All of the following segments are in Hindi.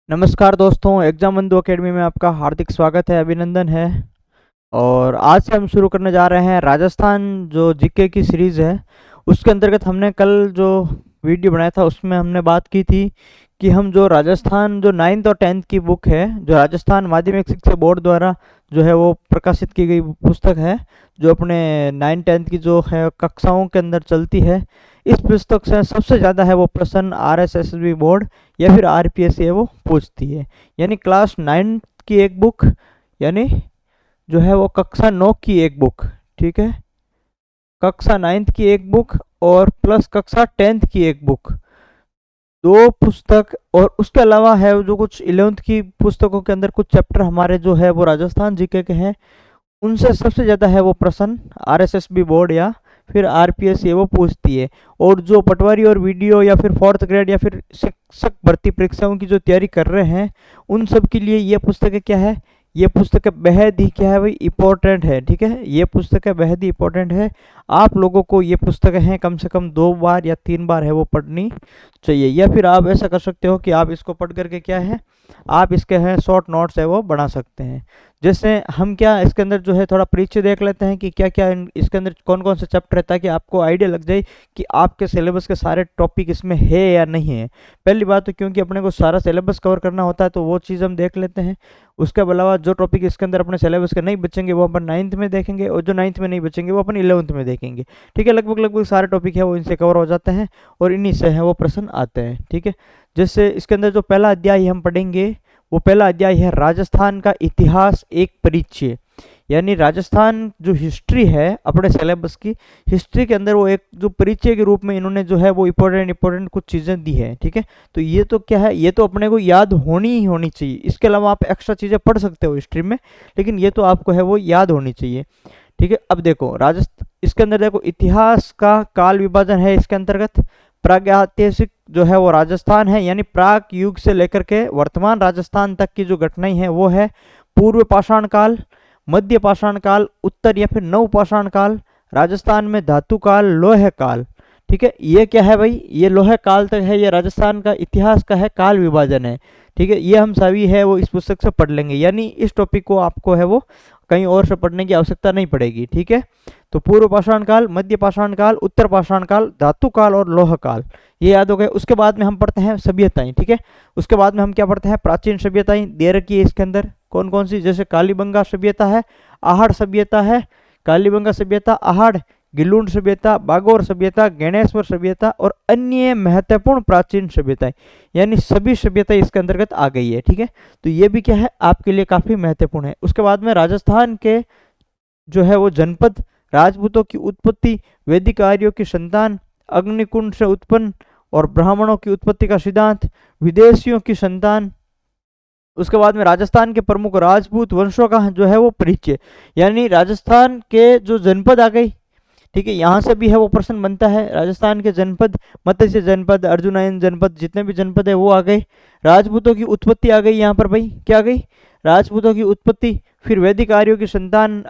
नमस्कार दोस्तों, एग्जाम बंधु एकेडमी में आपका हार्दिक स्वागत है, अभिनंदन है। और आज से हम शुरू करने जा रहे हैं राजस्थान जो जीके की सीरीज़ है। उसके अंतर्गत हमने कल जो वीडियो बनाया था उसमें हमने बात की थी कि हम जो राजस्थान जो 9th और 10th की बुक है, जो राजस्थान माध्यमिक शिक्षा बोर्ड द्वारा जो है वो प्रकाशित की गई पुस्तक है, जो अपने 9th 10th की जो है कक्षाओं के अंदर चलती है। इस पुस्तक से सबसे ज़्यादा है वो प्रश्न आरएसएसबी बोर्ड या फिर आरपीएससी है वो पूछती है। यानी क्लास 9 की एक बुक, यानी जो है वो कक्षा 9 की एक बुक, ठीक है, कक्षा 9th की एक बुक और प्लस कक्षा 10th की एक बुक, दो पुस्तक। और उसके अलावा है जो कुछ 11th की पुस्तकों के अंदर कुछ चैप्टर हमारे जो है वो राजस्थान जीके के हैं, उनसे सबसे ज़्यादा है वो प्रश्न आरएसएसबी बोर्ड या फिर आरपीएस ये वो पूछती है। और जो पटवारी और वीडियो या फिर 4th ग्रेड या फिर शिक्षक भर्ती परीक्षाओं की जो तैयारी कर रहे हैं, उन सब के लिए ये पुस्तकें क्या है, ये पुस्तकें बेहद ही क्या है भाई इम्पोर्टेंट है। ठीक है, ये पुस्तकें बेहद ही इम्पोर्टेंट है। आप लोगों को ये पुस्तकें हैं कम से कम 2 बार या 3 बार है वो पढ़नी चाहिए। या फिर आप ऐसा कर सकते हो कि आप इसको पढ़ करके क्या है, आप इसके हैं शॉर्ट नोट्स है वो बना सकते हैं। जैसे हम क्या इसके अंदर जो है थोड़ा परिचय देख लेते हैं कि क्या क्या इसके अंदर कौन कौन से चैप्टर है, ताकि आपको आइडिया लग जाए कि आपके सिलेबस के सारे टॉपिक इसमें है या नहीं है। पहली बात तो क्योंकि अपने को सारा सिलेबस कवर करना होता है तो वो चीज़ हम देख लेते हैं। उसके अलावा जो टॉपिक इसके अंदर अपने सिलेबस के नहीं बचेंगे वो अपन 9th में देखेंगे, और जो 9th में नहीं बचेंगे वो अपन 11th में देखेंगे। ठीक है, लगभग लगभग सारे टॉपिक है वो इनसे कवर हो जाते हैं और इन्हीं से है वो प्रश्न आते हैं। ठीक है, जैसे इसके अंदर जो पहला अध्याय हम पढ़ेंगे, वो पहला अध्याय है राजस्थान का इतिहास एक परिचय। यानी राजस्थान जो हिस्ट्री है अपने सिलेबस की, हिस्ट्री के अंदर वो एक जो परिचय के रूप में इन्होंने जो है वो इंपॉर्टेंट कुछ चीज़ें दी है। ठीक है, तो ये तो क्या है, ये तो अपने को याद होनी ही होनी चाहिए। इसके अलावा आप एक्स्ट्रा चीज़ें पढ़ सकते हो हिस्ट्री में, लेकिन ये तो आपको है वो याद होनी चाहिए। ठीक है, अब देखो राजस्थान, इसके अंदर देखो इतिहास का काल विभाजन है इसके अंतर्गत। प्रागैतिहासिक जो है वो राजस्थान है, यानी प्राग युग से लेकर के वर्तमान राजस्थान तक की जो घटनाएं हैं वो है पूर्व पाषाण काल, मध्य पाषाण काल, उत्तर या फिर नव पाषाण काल, राजस्थान में धातु काल, लोह काल। ठीक है, ये क्या है भाई, ये लोह काल तक है, ये राजस्थान का इतिहास का है काल विभाजन है। ठीक है, ये हम सभी है वो इस पुस्तक से पढ़ लेंगे, यानी इस टॉपिक को आपको है वो कहीं और से पढ़ने की आवश्यकता नहीं पड़ेगी। ठीक है, तो पूर्व पाषाण काल, मध्य पाषाण काल, उत्तर पाषाण काल, धातु काल और लोह काल, ये याद हो गए। उसके बाद में हम पढ़ते हैं सभ्यताएं। ठीक है, उसके बाद में हम क्या पढ़ते हैं, प्राचीन सभ्यताएं दे रखी है इसके अंदर कौन कौन सी, जैसे कालीबंगा सभ्यता है, आहड़ सभ्यता है, कालीबंगा सभ्यता, आहड़, गिलूंड सभ्यता, बागोर सभ्यता, गणेश्वर सभ्यता और अन्य महत्वपूर्ण प्राचीन सभ्यताएं, यानी सभी सभ्यताएं इसके अंतर्गत आ गई है। ठीक है, तो ये भी क्या है आपके लिए काफी महत्वपूर्ण है। उसके बाद में राजस्थान के जो है वो जनपद, राजपूतों की उत्पत्ति, वैदिक आर्यों की संतान, अग्निकुंड से उत्पन्न और ब्राह्मणों की उत्पत्ति का सिद्धांत, विदेशियों की संतान। उसके बाद में राजस्थान के प्रमुख राजपूत वंशों का जो है वो परिचय, यानी राजस्थान के जो जनपद आ गई। ठीक है, यहाँ से भी है वो प्रश्न बनता है, राजस्थान के जनपद, मत्स्य जनपद, अर्जुनयन जनपद, जितने भी जनपद है वो आ गए। राजपूतों की उत्पत्ति आ गई, यहाँ पर भाई क्या आ गई, राजपूतों की उत्पत्ति। फिर वैदिक आर्यों की संतान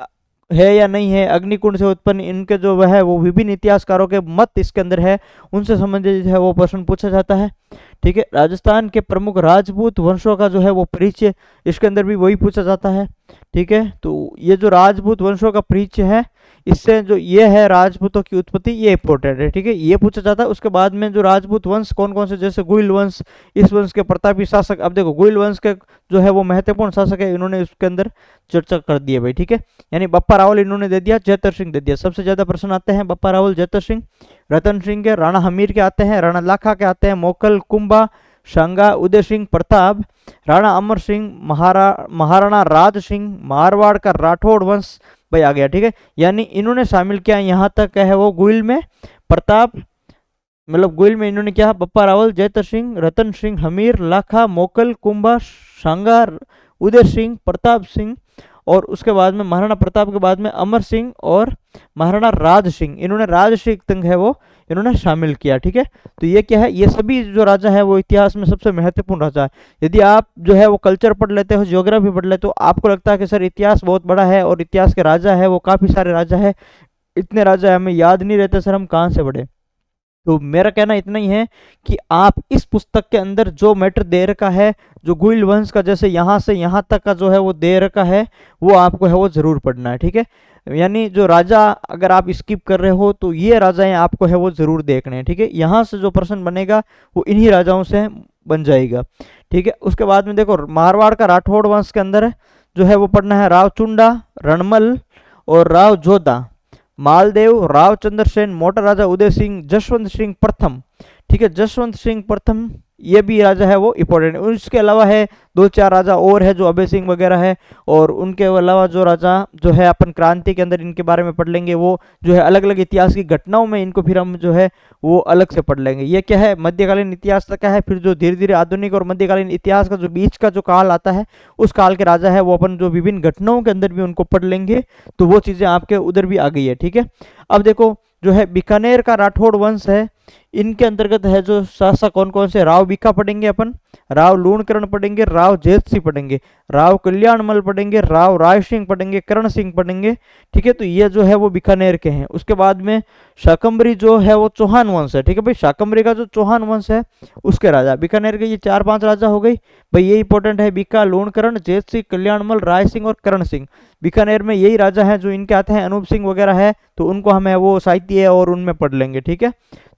है या नहीं है, अग्निकुंड से उत्पन्न, इनके जो वह है वो विभिन्न इतिहासकारों के मत इसके अंदर है, उनसे संबंधित है वो प्रश्न पूछा जाता है। ठीक है, राजस्थान के प्रमुख राजपूत वंशों का जो है वो परिचय, इसके अंदर भी वही पूछा जाता है। ठीक है, तो ये जो राजपूत वंशों का परिचय है, इससे जो ये है राजपूतों की उत्पत्ति, ये इंपॉर्टेंट है। ठीक है, ये पूछा जाता है। उसके बाद में जो राजपूत वंश कौन कौन से, जैसे गुइल वंश, इस वंश के प्रतापी शासक। अब देखो गुइल वंश के जो है वो महत्वपूर्ण शासक है, इन्होंने इसके अंदर चर्चा कर दी है भाई। ठीक है, यानी बप्पा रावल इन्होंने दे दिया, जयतर सिंह दे दिया। सबसे ज्यादा प्रश्न आते हैं बप्पा रावल, जयतर सिंह, रतन सिंह के, राणा हमीर के आते हैं, राणा लाखा के आते हैं, मोकल, कुंभा, शांगा, उदय सिंह प्रताप, राणा अमर सिंह, महाराणा राज सिंह, मारवाड़ का राठौड़ वंश भाई आ गया। ठीक है, यानी इन्होंने शामिल किया यहाँ तक है वो गुइल में प्रताप, मतलब गुइल में इन्होंने क्या, बप्पा रावल, जयतर सिंह, रतन सिंह, हमीर, लाखा, मोकल, कुंभा, शांगा, उदय सिंह, प्रताप सिंह, और उसके बाद में महाराणा प्रताप के बाद में अमर सिंह और महाराणा राज सिंह, इन्होंने राज सिंह तंग है वो इन्होंने शामिल किया। ठीक है, तो ये क्या है, ये सभी जो राजा है वो इतिहास में सबसे महत्वपूर्ण राजा है। यदि आप जो है वो कल्चर पढ़ लेते हो, ज्योग्राफी पढ़ लेते हो, आपको लगता है कि सर इतिहास बहुत बड़ा है और इतिहास के राजा है वो काफी सारे राजा है, इतने राजा हमें याद नहीं रहते, सर हम कहाँ से पढ़े। तो मेरा कहना इतना ही है कि आप इस पुस्तक के अंदर जो मैटर दे रखा है, जो गुइल वंश का जैसे यहाँ से यहाँ तक का जो है वो दे रखा है, वो आपको है वो जरूर पढ़ना है, ठीक है। यानी जो राजा अगर आप स्किप कर रहे हो तो ये राजाएं आपको है वो जरूर देखने हैं, ठीक है। यहाँ से जो प्रश्न बनेगा वो इन्हीं राजाओं से बन जाएगा, ठीक है। उसके बाद में देखो मारवाड़ का राठौड़ वंश के अंदर जो है वो पढ़ना है राव चुंडा, रणमल और राव जोधा, मालदेव, राव चंद्र सेन, मोटा राजा उदय सिंह, जसवंत सिंह प्रथम, ठीक है। जसवंत सिंह प्रथम ये भी राजा है वो इंपॉर्टेंट है। उसके अलावा है दो चार राजा और है जो अभय सिंह वगैरह है, और उनके अलावा जो राजा जो है अपन क्रांति के अंदर इनके बारे में पढ़ लेंगे, वो जो है अलग अलग इतिहास की घटनाओं में इनको फिर हम जो है वो अलग से पढ़ लेंगे। ये क्या है, मध्यकालीन इतिहास तक का है। फिर जो धीरे धीरे आधुनिक और मध्यकालीन इतिहास का जो बीच का जो काल आता है, उस काल के राजा है वो अपन जो विभिन्न घटनाओं के अंदर भी उनको पढ़ लेंगे, तो वो चीजें आपके उधर भी आ गई है, ठीक है। अब देखो जो है बीकानेर का राठौड़ वंश है, इनके अंतर्गत है जो शासक कौन कौन से, राव बीका पढ़ेंगे अपन, राव लूणकरण पढ़ेंगे, राव जेत सिंह पढ़ेंगे, राव कल्याणमल पढ़ेंगे, राव राय सिंह पढ़ेंगे, करण सिंह पढ़ेंगे, ठीक है। तो ये जो है वो बीकानेर के हैं। उसके बाद में शाकंभरी जो है वो चौहान वंश है, ठीक है भाई। शाकंभरी का जो चौहान वंश है उसके राजा, बीकानेर के ये 4-5 राजा हो गई भाई, ये इंपॉर्टेंट है। बीका, लूणकरण, जेत सिंह, कल्याणमल, राय सिंह और करण सिंह, बीकानेर में यही राजा हैं जो इनके आते हैं। अनूप सिंह वगैरह है तो उनको हमें वो साहित्य है और उनमें पढ़ लेंगे, ठीक है।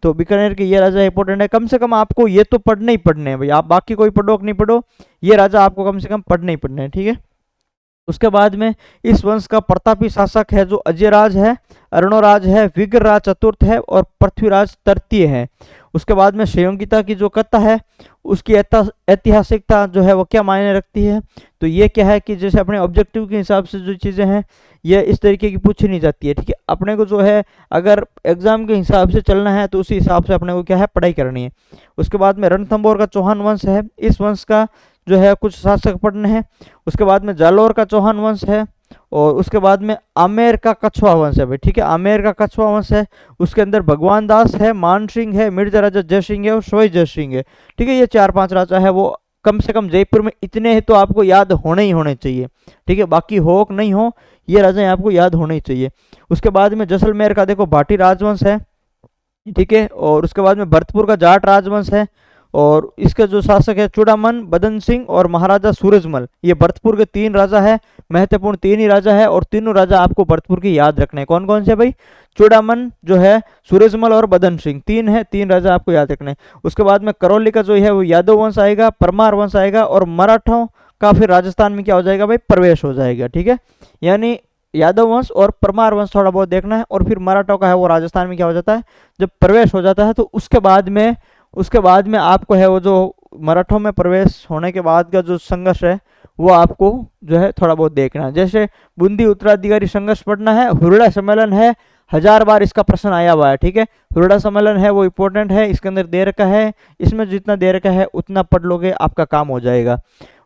तो बीकानेर के ये राजा इंपॉर्टेंट है, कम से कम आपको ये तो पढ़ने ही पढ़ने हैं भाई। आप बाकी कोई पढ़ो कि नहीं पढ़ो, ये राजा आपको कम से कम पढ़ने ही पढ़ने हैं, ठीक है। उसके बाद में इस वंश का प्रतापी शासक है जो अजयराज है, अरुणोराज है, विग्रराज चतुर्थ है और पृथ्वीराज तृतीय है। उसके बाद में संयोगिता की जो कथा है उसकी ऐतिहासिकता जो है वो क्या मायने रखती है, तो ये क्या है कि जैसे अपने ऑब्जेक्टिव के हिसाब से जो चीज़ें हैं ये इस तरीके की पूछी नहीं जाती है, ठीक है। अपने को जो है अगर एग्जाम के हिसाब से चलना है तो उसी हिसाब से अपने को क्या है पढ़ाई करनी है। उसके बाद में रणथंभौर का चौहान वंश है, इस वंश का जो है कुछ शासक पढ़ने हैं। उसके बाद में जालोर का चौहान वंश है, और उसके बाद में आमेर का कछुआ वंश है भाई, ठीक है। आमेर का कछुआ वंश है, उसके अंदर भगवान दास है, मान सिंह है, मिर्जा राजा जय सिंह है और सोई जय सिंह है, ठीक है। ये 4-5 राजा है वो कम से कम जयपुर में इतने ही तो आपको याद होने ही होने चाहिए, ठीक है। बाकी हो कि नहीं हो, ये राजा आपको याद होने ही चाहिए। उसके बाद में जैसलमेर का देखो भाटी राजवंश है, ठीक है। और उसके बाद में भरतपुर का जाट राजवंश है, और इसके जो शासक है चूड़ामन, बदन सिंह और महाराजा सूरजमल। ये भरतपुर के 3 राजा है, महत्वपूर्ण 3 ही राजा है, और तीनों राजा आपको भरतपुर की याद रखने हैं। कौन कौन से भाई, चूड़ामन जो है, सूरजमल और बदन सिंह, 3 है, 3 राजा आपको याद रखने हैं। उसके बाद में करौली का जो है वो यादव वंश आएगा, परमार वंश आएगा, और मराठों का फिर राजस्थान में क्या हो जाएगा भाई, प्रवेश हो जाएगा, ठीक है। यानी यादव वंश और परमार वंश थोड़ा बहुत देखना है, और फिर मराठों का है वो राजस्थान में क्या हो जाता है, जब प्रवेश हो जाता है तो उसके बाद में आपको है वो जो मराठों में प्रवेश होने के बाद का जो संघर्ष है वो आपको जो है थोड़ा बहुत देखना है। जैसे बूंदी उत्तराधिकारी संघर्ष पढ़ना है, हुरड़ा सम्मेलन है, 1000 बार इसका प्रश्न आया हुआ है, ठीक है। हुरड़ा सम्मेलन है वो इंपॉर्टेंट है, इसके अंदर दे रखा है, इसमें जितना दे रखा है उतना पढ़ लोगे आपका काम हो जाएगा।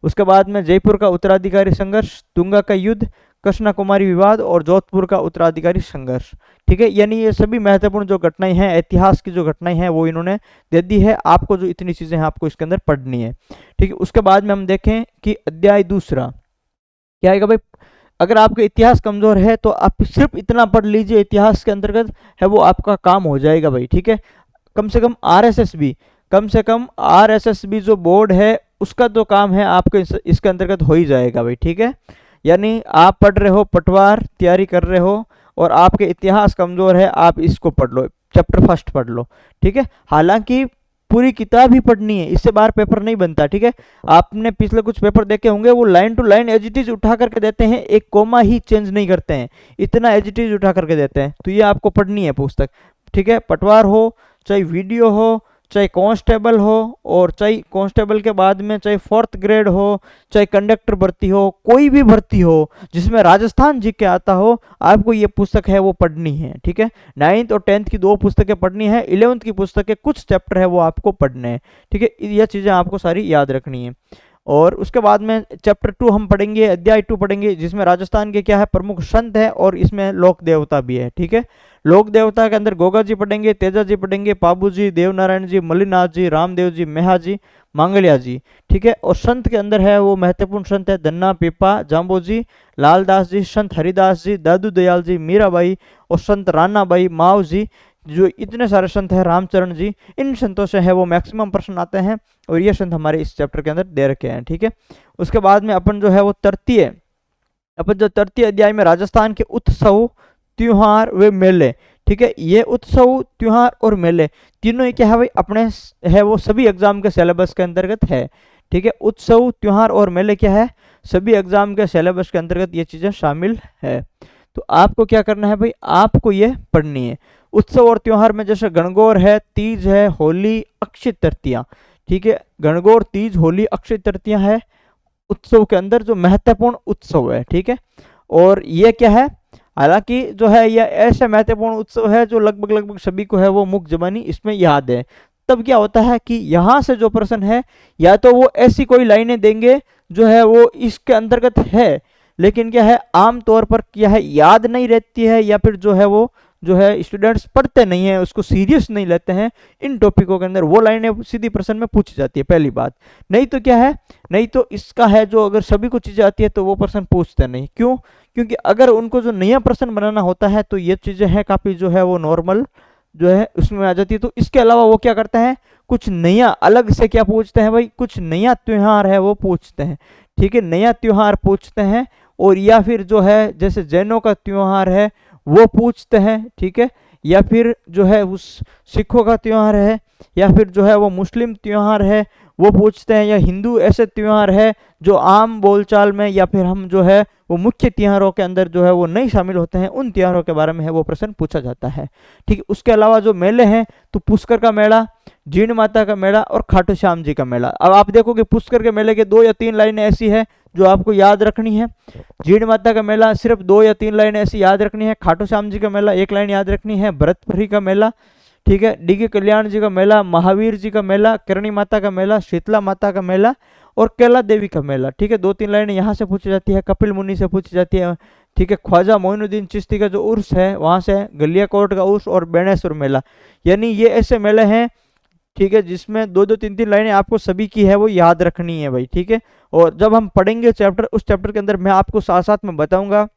उसके बाद में जयपुर का उत्तराधिकारी संघर्ष, तुंगा का युद्ध, कृष्णा कुमारी विवाद और जोधपुर का उत्तराधिकारी संघर्ष, ठीक है। यानी ये सभी महत्वपूर्ण जो घटनाएं हैं, इतिहास की जो घटनाएं हैं वो इन्होंने दे दी है आपको। जो इतनी चीजें हैं आपको इसके अंदर पढ़नी है, ठीक है। उसके बाद में हम देखें कि अध्याय दूसरा क्या आएगा भाई। अगर आपका इतिहास कमजोर है तो आप सिर्फ इतना पढ़ लीजिए, इतिहास के अंतर्गत है वो आपका काम हो जाएगा भाई, ठीक है। कम से कम आरएसएसबी जो बोर्ड है उसका तो काम है आपके इसके अंतर्गत हो ही जाएगा भाई, ठीक है। यानी आप पढ़ रहे हो, पटवार तैयारी कर रहे हो और आपके इतिहास कमजोर है, आप इसको पढ़ लो, चैप्टर फर्स्ट पढ़ लो, ठीक है। हालांकि पूरी किताब ही पढ़नी है, इससे बाहर पेपर नहीं बनता, ठीक है। आपने पिछले कुछ पेपर देखे होंगे, वो line to line as it is उठा करके देते हैं, एक कोमा ही चेंज नहीं करते हैं, इतना एज इट इज उठा करके देते हैं। तो ये आपको पढ़नी है पुस्तक, ठीक है। पटवार हो, चाहे वीडियो हो, चाहे कांस्टेबल हो, और चाहे कांस्टेबल के बाद में चाहे 4th ग्रेड हो, चाहे कंडक्टर भर्ती हो, कोई भी भर्ती हो जिसमें राजस्थान जी के आता हो, आपको ये पुस्तक है वो पढ़नी है, ठीक है। 9th और 10th की 2 पुस्तकें पढ़नी है, 11th की पुस्तकें कुछ चैप्टर है वो आपको पढ़ने हैं, ठीक है। ये चीजें आपको सारी याद रखनी है। और उसके बाद में चैप्टर 2 हम पढ़ेंगे, अध्याय 2 पढ़ेंगे, जिसमें राजस्थान के क्या है प्रमुख संत है और इसमें लोक देवता भी है, ठीक है। लोक देवता के अंदर गोगा जी पढ़ेंगे, तेजा जी पढ़ेंगे, पाबू जी, देवनारायण जी, मल्लीनाथ जी, रामदेव जी, मेहा जी, मांगलिया जी, ठीक है। और संत के अंदर है वो महत्वपूर्ण संत है धन्ना, पीपा, जाम्बो जी, लालदास जी, संत हरिदास जी, दादू दयाल जी, मीराबाई और संत रानाबाई, माव जी, जो इतने सारे संत हैं, रामचरण जी, इन संतों से है वो मैक्सिमम प्रश्न आते हैं, और ये संत हमारे इस चैप्टर के अंदर दे रखे हैं। ठीक है, उसके बाद में अपन जो है वो तृतीय अध्याय में राजस्थान के उत्सव, त्योहार व मेले, ठीक है, ये उत्सव, त्योहार और मेले तीनों ही क्या है भाई, अपने है वो सभी एग्जाम के सिलेबस के अंतर्गत है। ठीक है, उत्सव, त्योहार और मेले क्या है, सभी एग्जाम के सिलेबस के अंतर्गत ये चीजें शामिल है। तो आपको क्या करना है भाई, आपको ये पढ़नी है। उत्सव और त्योहार में जैसे गणगौर है, तीज है, होली, अक्षय तृतीया। ठीक है, गणगौर, तीज, होली, अक्षय तृतीया है उत्सव के अंदर जो महत्वपूर्ण उत्सव है। ठीक है, और ये क्या है, हालांकि जो है ये ऐसे महत्वपूर्ण उत्सव है जो लगभग लगभग सभी को है वो मुख्य जबानी इसमें याद है। तब क्या होता है कि यहाँ से जो प्रश्न है, या तो वो ऐसी कोई लाइनें देंगे जो है वो इसके अंतर्गत है, लेकिन क्या है आमतौर पर क्या है याद नहीं रहती है, या फिर जो है वो जो है स्टूडेंट्स पढ़ते नहीं है, उसको सीरियस नहीं लेते हैं इन टॉपिकों के अंदर, वो लाइनें सीधी प्रश्न में पूछी जाती है पहली बात। नहीं तो क्या है, नहीं तो इसका है जो अगर सभी को चीजें आती है तो वो प्रश्न पूछते नहीं। क्यों? क्योंकि अगर उनको जो नया प्रश्न बनाना होता है तो ये चीजें हैं काफी जो है वो नॉर्मल जो है उसमें आ जाती है। तो इसके अलावा वो क्या करते हैं, कुछ नया अलग से क्या पूछते हैं भाई, कुछ नया त्योहार है वो पूछते हैं। ठीक है, नया त्योहार पूछते हैं, और या फिर जो है जैसे जैनों का त्योहार है वो पूछते हैं। ठीक है, या फिर जो है उस सिखों का त्योहार है, या फिर जो है वो मुस्लिम त्योहार है वो पूछते हैं, या हिंदू ऐसे त्योहार है जो आम बोलचाल में या फिर हम जो है वो मुख्य त्योहारों के अंदर जो है वो नहीं शामिल होते हैं, उन त्योहारों के बारे में है वो प्रश्न पूछा जाता है। ठीक है, उसके अलावा जो मेले हैं तो पुष्कर का मेला, जीण माता का मेला और खाटू श्याम जी का मेला। अब आप देखोगे पुष्कर के मेले के 2 या 3 लाइनें ऐसी है जो आपको याद रखनी है, जीण माता का मेला सिर्फ 2 या 3 लाइनें ऐसी याद रखनी है, खाटू श्याम जी का मेला 1 लाइन याद रखनी है, भरतपुरी का मेला, ठीक है, डीगे कल्याण जी का मेला, महावीर जी का मेला, करणी माता का मेला, शीतला माता का मेला और कैला देवी का मेला। ठीक है, 2-3 लाइनें यहाँ से पूछी जाती है, कपिल मुनि से पूछी जाती है। ठीक है, ख्वाजा मोइनुद्दीन चिश्ती का जो उर्स है वहाँ से, गलियाकोट का उर्स और बेणेश्वर मेला, यानी ये ऐसे मेले हैं ठीक है जिसमें 2-2 3-3 लाइनें आपको सभी की है वो याद रखनी है भाई। ठीक है, और जब हम पढ़ेंगे चैप्टर, उस चैप्टर के अंदर मैं आपको साथ साथ में बताऊंगा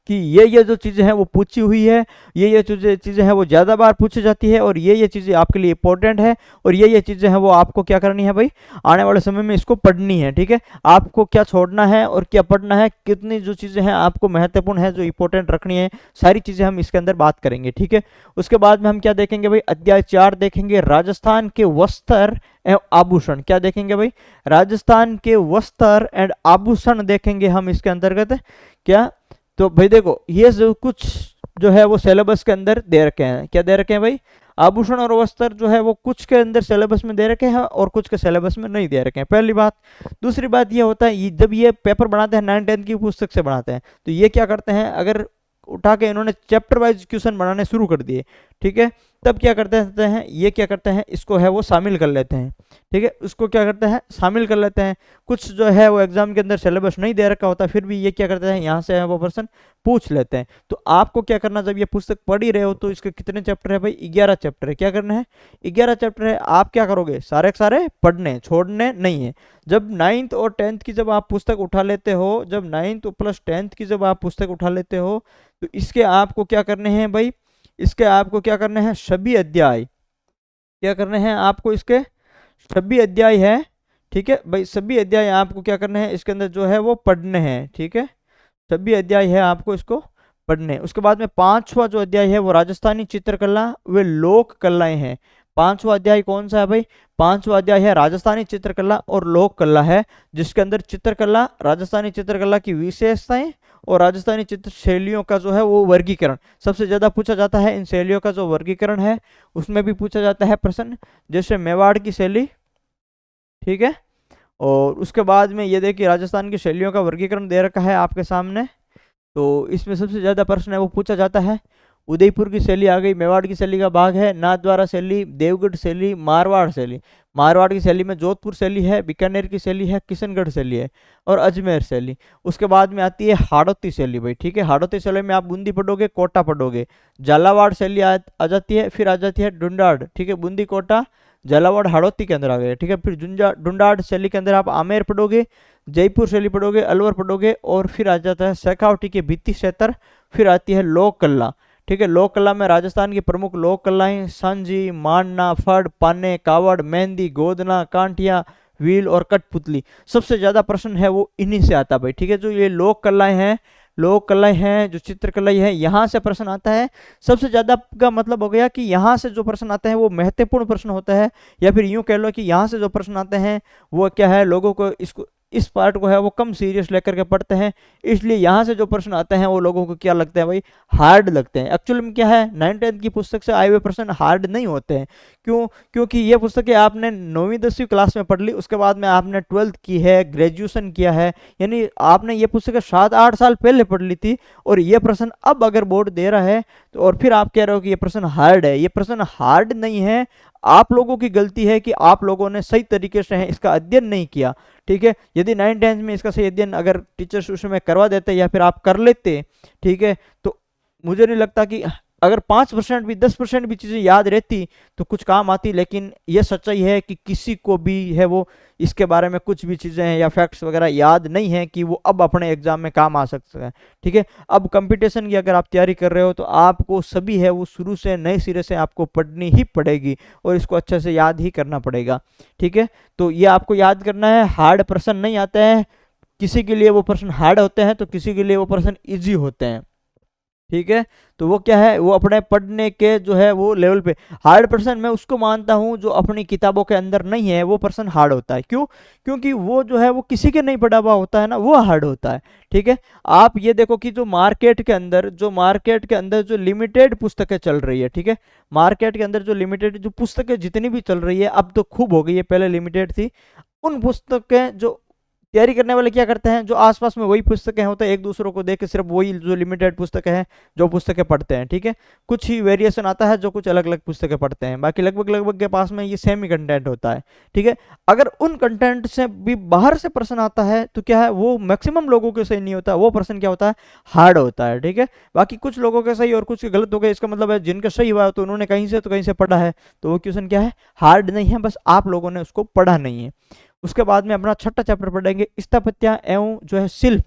कि ये जो चीज़ें हैं वो पूछी हुई है, ये चीज़ें हैं वो ज़्यादा बार पूछी जाती है, और ये चीज़ें आपके लिए इंपॉर्टेंट है, और ये चीज़ें हैं वो आपको क्या करनी है भाई, आने वाले समय में इसको पढ़नी है। ठीक है, आपको क्या छोड़ना है और क्या पढ़ना है, कितनी जो चीज़ें हैं आपको महत्वपूर्ण है जो इंपॉर्टेंट रखनी है, सारी चीज़ें हम इसके अंदर बात करेंगे। ठीक है, उसके बाद में हम क्या देखेंगे भाई, अध्याय 4 देखेंगे, राजस्थान के वस्त्र एवं आभूषण। क्या देखेंगे भाई, राजस्थान के वस्त्र एंड आभूषण देखेंगे हम इसके अंतर्गत। क्या, तो भाई देखो ये जो कुछ जो है वो सिलेबस के अंदर दे रखे हैं, क्या दे रखे हैं भाई, आभूषण और वस्त्र जो है वो कुछ के अंदर सिलेबस में दे रखे हैं और कुछ के सिलेबस में नहीं दे रखे हैं, पहली बात। दूसरी बात ये होता है जब ये पेपर बनाते हैं 9th-10th की पुस्तक से बनाते हैं तो ये क्या करते हैं, अगर उठा के इन्होंने चैप्टर वाइज क्वेश्चन बनाने शुरू कर दिए, ठीक है, तब क्या करते हैं, ये क्या करते हैं, इसको है वो शामिल कर लेते हैं। ठीक है, उसको क्या करते हैं, शामिल कर लेते हैं। कुछ जो है वो एग्जाम के अंदर सिलेबस नहीं दे रखा होता, फिर भी ये क्या करते हैं, यहाँ से है वो पर्सन पूछ लेते हैं। तो आपको क्या करना, जब ये पुस्तक पढ़ ही रहे हो तो इसके कितने चैप्टर है भाई, 11 चैप्टर है। क्या करना है, 11 चैप्टर है। आप क्या करोगे, सारे के सारे पढ़ने, छोड़ने नहीं है। जब 9th और 10th की जब आप पुस्तक उठा लेते हो, जब 9th प्लस 10th की जब आप पुस्तक उठा लेते हो तो इसके आपको क्या करने हैं भाई, इसके आपको क्या करने हैं, सभी अध्याय क्या करने हैं आपको, इसके सभी अध्याय है। ठीक है भाई, सभी अध्याय आपको क्या करने हैं, इसके अंदर जो है वो पढ़ने हैं। ठीक है, सभी अध्याय है आपको इसको पढ़ने। उसके बाद में 5वां जो अध्याय है वो राजस्थानी चित्रकला वे लोक कलाएं हैं। 5वां अध्याय कौन सा है भाई, 5वां अध्याय है राजस्थानी चित्रकला और लोक कला है, जिसके अंदर चित्रकला, राजस्थानी चित्रकला की विशेषताएं और राजस्थानी चित्र शैलियों का जो है वो वर्गीकरण सबसे ज्यादा पूछा जाता है। इन शैलियों का जो वर्गीकरण है उसमें भी पूछा जाता है प्रश्न, जैसे मेवाड़ की शैली। ठीक है, और उसके बाद में ये देखिए राजस्थान की शैलियों का वर्गीकरण दे रखा है आपके सामने, तो इसमें सबसे ज्यादा प्रश्न है वो पूछा जाता है। उदयपुर की शैली आ गई, मेवाड़ की शैली का भाग है, नाथद्वारा शैली, देवगढ़ शैली, मारवाड़ शैली। मारवाड़ की शैली में जोधपुर शैली है, बीकानेर की शैली है, किशनगढ़ शैली है और अजमेर शैली। उसके बाद में आती है हाड़ौती शैली भाई। ठीक है, हाड़ौती शैली में आप बूंदी पढ़ोगे, कोटा पढ़ोगे। झालावाड़ शैली आ जाती है, फिर आ जाती है डुंडाड़। ठीक है, बूंदी, कोटा, झालावाड़, हाड़ौती के अंदर आ गए। ठीक है, फिर डुंडाड़ शैली के अंदर आप आमेर पढ़ोगे, जयपुर शैली पढ़ोगे, अलवर पढ़ोगे और फिर आ जाता है शेखावटी के भित्ति क्षेत्र, फिर आती है लोक कला। ठीक है। लोक कला में राजस्थान की प्रमुख लोक कलाएं सांजी, मांडना, फड़, पाने, कावड़, मेहंदी, गोदना, कांटिया, व्हील और कठपुतली। सबसे ज्यादा प्रश्न है वो इन्हीं से आता है भाई, ठीक है। जो ये लोक कलाएं हैं, लोक कलाएं हैं, जो चित्रकलाएं है, यहाँ से प्रश्न आता है सबसे ज्यादा। का मतलब हो गया कि यहाँ से जो प्रश्न आते हैं वो महत्वपूर्ण प्रश्न होता है, या फिर यूं कह लो कि यहाँ से जो प्रश्न आते हैं वो क्या है, लोगों को इसको इस पार्ट को है वो कम सीरियस लेकर के पढ़ते हैं, इसलिए यहाँ से जो प्रश्न आते हैं वो लोगों को क्या लगता है भाई, हार्ड लगते हैं। एक्चुअली में क्या है, 9th-10th की पुस्तक से आए हुए प्रश्न हार्ड नहीं होते हैं। क्यों? क्योंकि ये पुस्तकें आपने 9वीं-10वीं क्लास में पढ़ ली, उसके बाद में आपने 12th की है, ग्रेजुएशन किया है, यानी आपने ये पुस्तकें 7-8 साल पहले पढ़ ली थी, और ये प्रश्न अब अगर बोर्ड दे रहा है तो और फिर आप कह रहे हो कि ये प्रश्न हार्ड है। ये प्रश्न हार्ड नहीं है, आप लोगों की गलती है कि आप लोगों ने सही तरीके से इसका अध्ययन नहीं किया, ठीक है। यदि 9th-10th में इसका सही अध्ययन अगर टीचर्स उसमें करवा देते या फिर आप कर लेते, ठीक है, तो मुझे नहीं लगता कि अगर 5% भी 10% भी चीज़ें याद रहती तो कुछ काम आती। लेकिन ये सच्चाई है कि किसी को भी है वो इसके बारे में कुछ भी चीज़ें हैं या फैक्ट्स वगैरह याद नहीं है कि वो अब अपने एग्जाम में काम आ सकते हैं, ठीक है। अब कंपटीशन की अगर आप तैयारी कर रहे हो तो आपको सभी है वो शुरू से नए सिरे से आपको पढ़नी ही पड़ेगी और इसको अच्छे से याद ही करना पड़ेगा, ठीक है। तो ये आपको याद करना है, हार्ड प्रश्न नहीं आते हैं, किसी के लिए वो प्रश्न हार्ड होते हैं तो किसी के लिए वो प्रश्न ईजी होते हैं, ठीक है। तो वो क्या है, वो अपने पढ़ने के जो है वो लेवल पे हार्ड पर्सन मैं उसको मानता हूँ जो अपनी किताबों के अंदर नहीं है, वो पर्सन हार्ड होता है। क्यों? क्योंकि वो जो है वो किसी के नहीं पढ़ा हुआ होता है ना, वो हार्ड होता है, ठीक है। आप ये देखो कि जो मार्केट के अंदर जो लिमिटेड पुस्तकें चल रही है, ठीक है, मार्केट के अंदर जो लिमिटेड जो पुस्तकें जितनी भी चल रही है, अब तो खूब हो गई है, पहले लिमिटेड थी। उन पुस्तकें जो तैयारी करने वाले क्या करते हैं, जो आसपास में वही पुस्तकें होते हैं, एक दूसरों को देख के सिर्फ वही जो लिमिटेड पुस्तकें हैं जो पुस्तकें पढ़ते हैं, ठीक है। कुछ ही वेरिएशन आता है जो कुछ अलग अलग पुस्तकें पढ़ते हैं, बाकी लगभग लगभग के पास में ये सेम ही कंटेंट होता है, ठीक है। अगर उन कंटेंट से भी बाहर से प्रश्न आता है तो क्या है, वो मैक्सिमम लोगों के सही नहीं होता, वो प्रश्न क्या होता है, हार्ड होता है, ठीक है। बाकी कुछ लोगों के सही और कुछ के गलत हो गए, इसका मतलब है जिनका सही हुआ तो उन्होंने कहीं से तो कहीं से पढ़ा है, तो वो क्वेश्चन क्या है, हार्ड नहीं है, बस आप लोगों ने उसको पढ़ा नहीं है। उसके बाद में अपना छठा चैप्टर पढ़ेंगे, स्थापत्य एवं जो है शिल्प,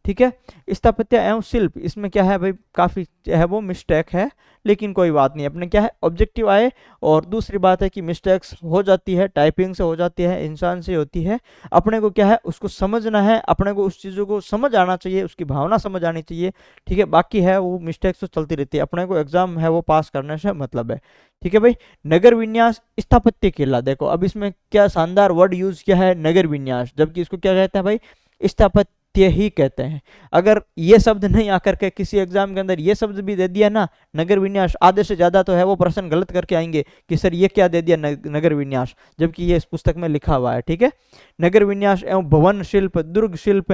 ठीक है। स्थापत्य एवं शिल्प, इसमें क्या है भाई, काफी है वो मिस्टेक है, लेकिन कोई बात नहीं, अपने क्या है ऑब्जेक्टिव आए। और दूसरी बात है कि मिस्टेक्स हो जाती है, टाइपिंग से हो जाती है, इंसान से होती है, अपने को क्या है उसको समझना है, अपने को उस चीज़ों को समझ आना चाहिए, उसकी भावना समझ आनी चाहिए, ठीक है। बाकी है वो मिस्टेक्स तो चलती रहती है, अपने को एग्जाम है वो पास करने से मतलब है, ठीक है भाई। नगर विन्यास स्थापत्य किला, देखो अब इसमें क्या शानदार वर्ड यूज किया है, नगर विन्यास, जबकि इसको क्या कहते हैं भाई, स्थापत्य ही कहते हैं। अगर ये शब्द नहीं आकर के किसी एग्जाम के अंदर ये शब्द भी दे दिया ना, नगर विन्यास, आधे से ज्यादा तो है वो प्रश्न गलत करके आएंगे कि सर ये क्या दे दिया नगर विन्यास, जबकि ये इस पुस्तक में लिखा हुआ है, ठीक है। नगर विन्यास एवं भवन शिल्प, दुर्ग शिल्प,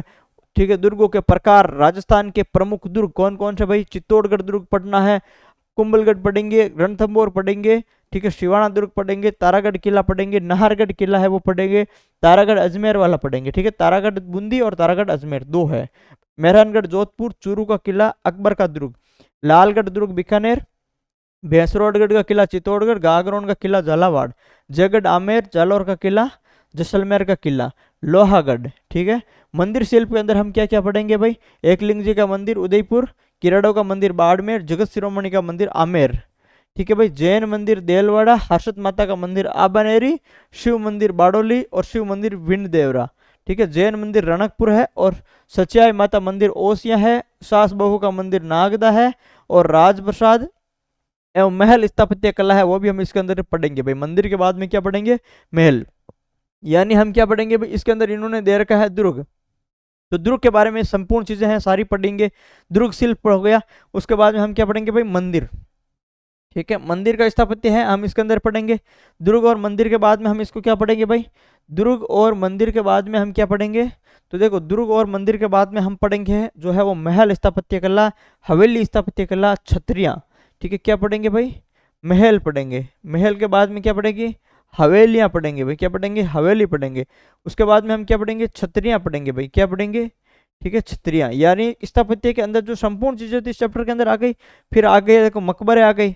ठीक है। दुर्गों के प्रकार, राजस्थान के प्रमुख दुर्ग कौन कौन से भाई, चित्तौड़गढ़ दुर्ग पढ़ना है, कुंभलगढ़ पढ़ेंगे, रणथंभौर पढ़ेंगे, ठीक है, शिवाना दुर्ग पढ़ेंगे, तारागढ़ किला पढ़ेंगे, नाहरगढ़ किला है वो पढ़ेंगे, तारागढ़ अजमेर वाला पढ़ेंगे, ठीक है। तारागढ़ बूंदी और तारागढ़ अजमेर दो है। मेहरानगढ़ जोधपुर, चूरू का किला, अकबर का दुर्ग, लालगढ़ दुर्ग बीकानेर, भैंसरोडगढ़ का किला चित्तौड़गढ़, गागरोन का किला झालावाड़, जयगढ़ आमेर, जालौर का किला, जैसलमेर का किला, लोहागढ़, ठीक है। मंदिर शिल्प के अंदर हम क्या क्या पढ़ेंगे भाई, एकलिंग जी का मंदिर उदयपुर, किराड़ों का मंदिर बाड़मेर, जगत शिरोमणि का मंदिर आमेर, ठीक है भाई। जैन मंदिर देलवाड़ा, हर्षद माता का मंदिर आबनेरी, शिव मंदिर बाडोली और शिव मंदिर विंड देवरा, ठीक है। जैन मंदिर रणकपुर है और सच्याई माता मंदिर ओसिया है, सास बहू का मंदिर नागदा है और राजप्रसाद एवं महल स्थापत्य कला है वो भी हम इसके अंदर पढ़ेंगे भाई। मंदिर के बाद में क्या पढ़ेंगे, महल, यानी हम क्या पढ़ेंगे भाई, इसके अंदर इन्होंने दे रखा है दुर्ग, तो दुर्ग के बारे में संपूर्ण चीजें हैं सारी पढ़ेंगे। दुर्ग शिल्प हो गया, उसके बाद में हम क्या पढ़ेंगे भाई, मंदिर, ठीक है, मंदिर का स्थापत्य है हम इसके अंदर पढ़ेंगे। दुर्ग और मंदिर के बाद में हम इसको क्या पढ़ेंगे भाई, दुर्ग और मंदिर के बाद में हम क्या पढ़ेंगे, तो देखो दुर्ग और मंदिर के बाद में हम पढ़ेंगे जो है वो महल स्थापत्य कला, हवेली स्थापत्य कला, छत्रियाँ, ठीक है। क्या पढ़ेंगे भाई, महल पढ़ेंगे, महल के बाद में क्या पढ़ेंगे, हवेलियां पढ़ेंगे भाई, क्या पढ़ेंगे, हवेली पढ़ेंगे। उसके बाद में हम क्या पढ़ेंगे, छत्रियां पढ़ेंगे भाई, क्या पढ़ेंगे, ठीक है, छत्रियां, यानी स्थापत्य के अंदर जो संपूर्ण चीजें थी इस चैप्टर के अंदर आ गई। फिर आगे देखो मकबरे आ गई,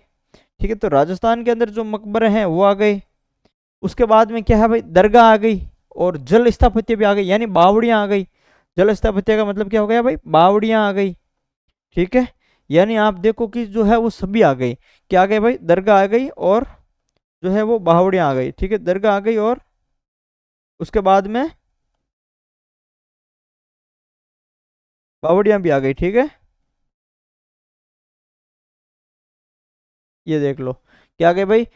ठीक है, तो राजस्थान के अंदर जो मकबरे हैं वो आ गए। उसके बाद में क्या है भाई, दरगाह आ गई और जल स्थापत्य भी आ गई, यानी बावड़ियां आ गई। जल स्थापत्य का मतलब क्या हो गया भाई, बावड़ियां आ गई, ठीक है। यानी आप देखो कि जो है वो सभी आ गई। क्या आ गए भाई? दरगाह आ गई और जो है वो बावड़ियां आ गई। ठीक है, दरगाह आ गई और उसके बाद में बावड़ियां भी आ गई। ठीक है, ये देख लो क्या आ गए भाई?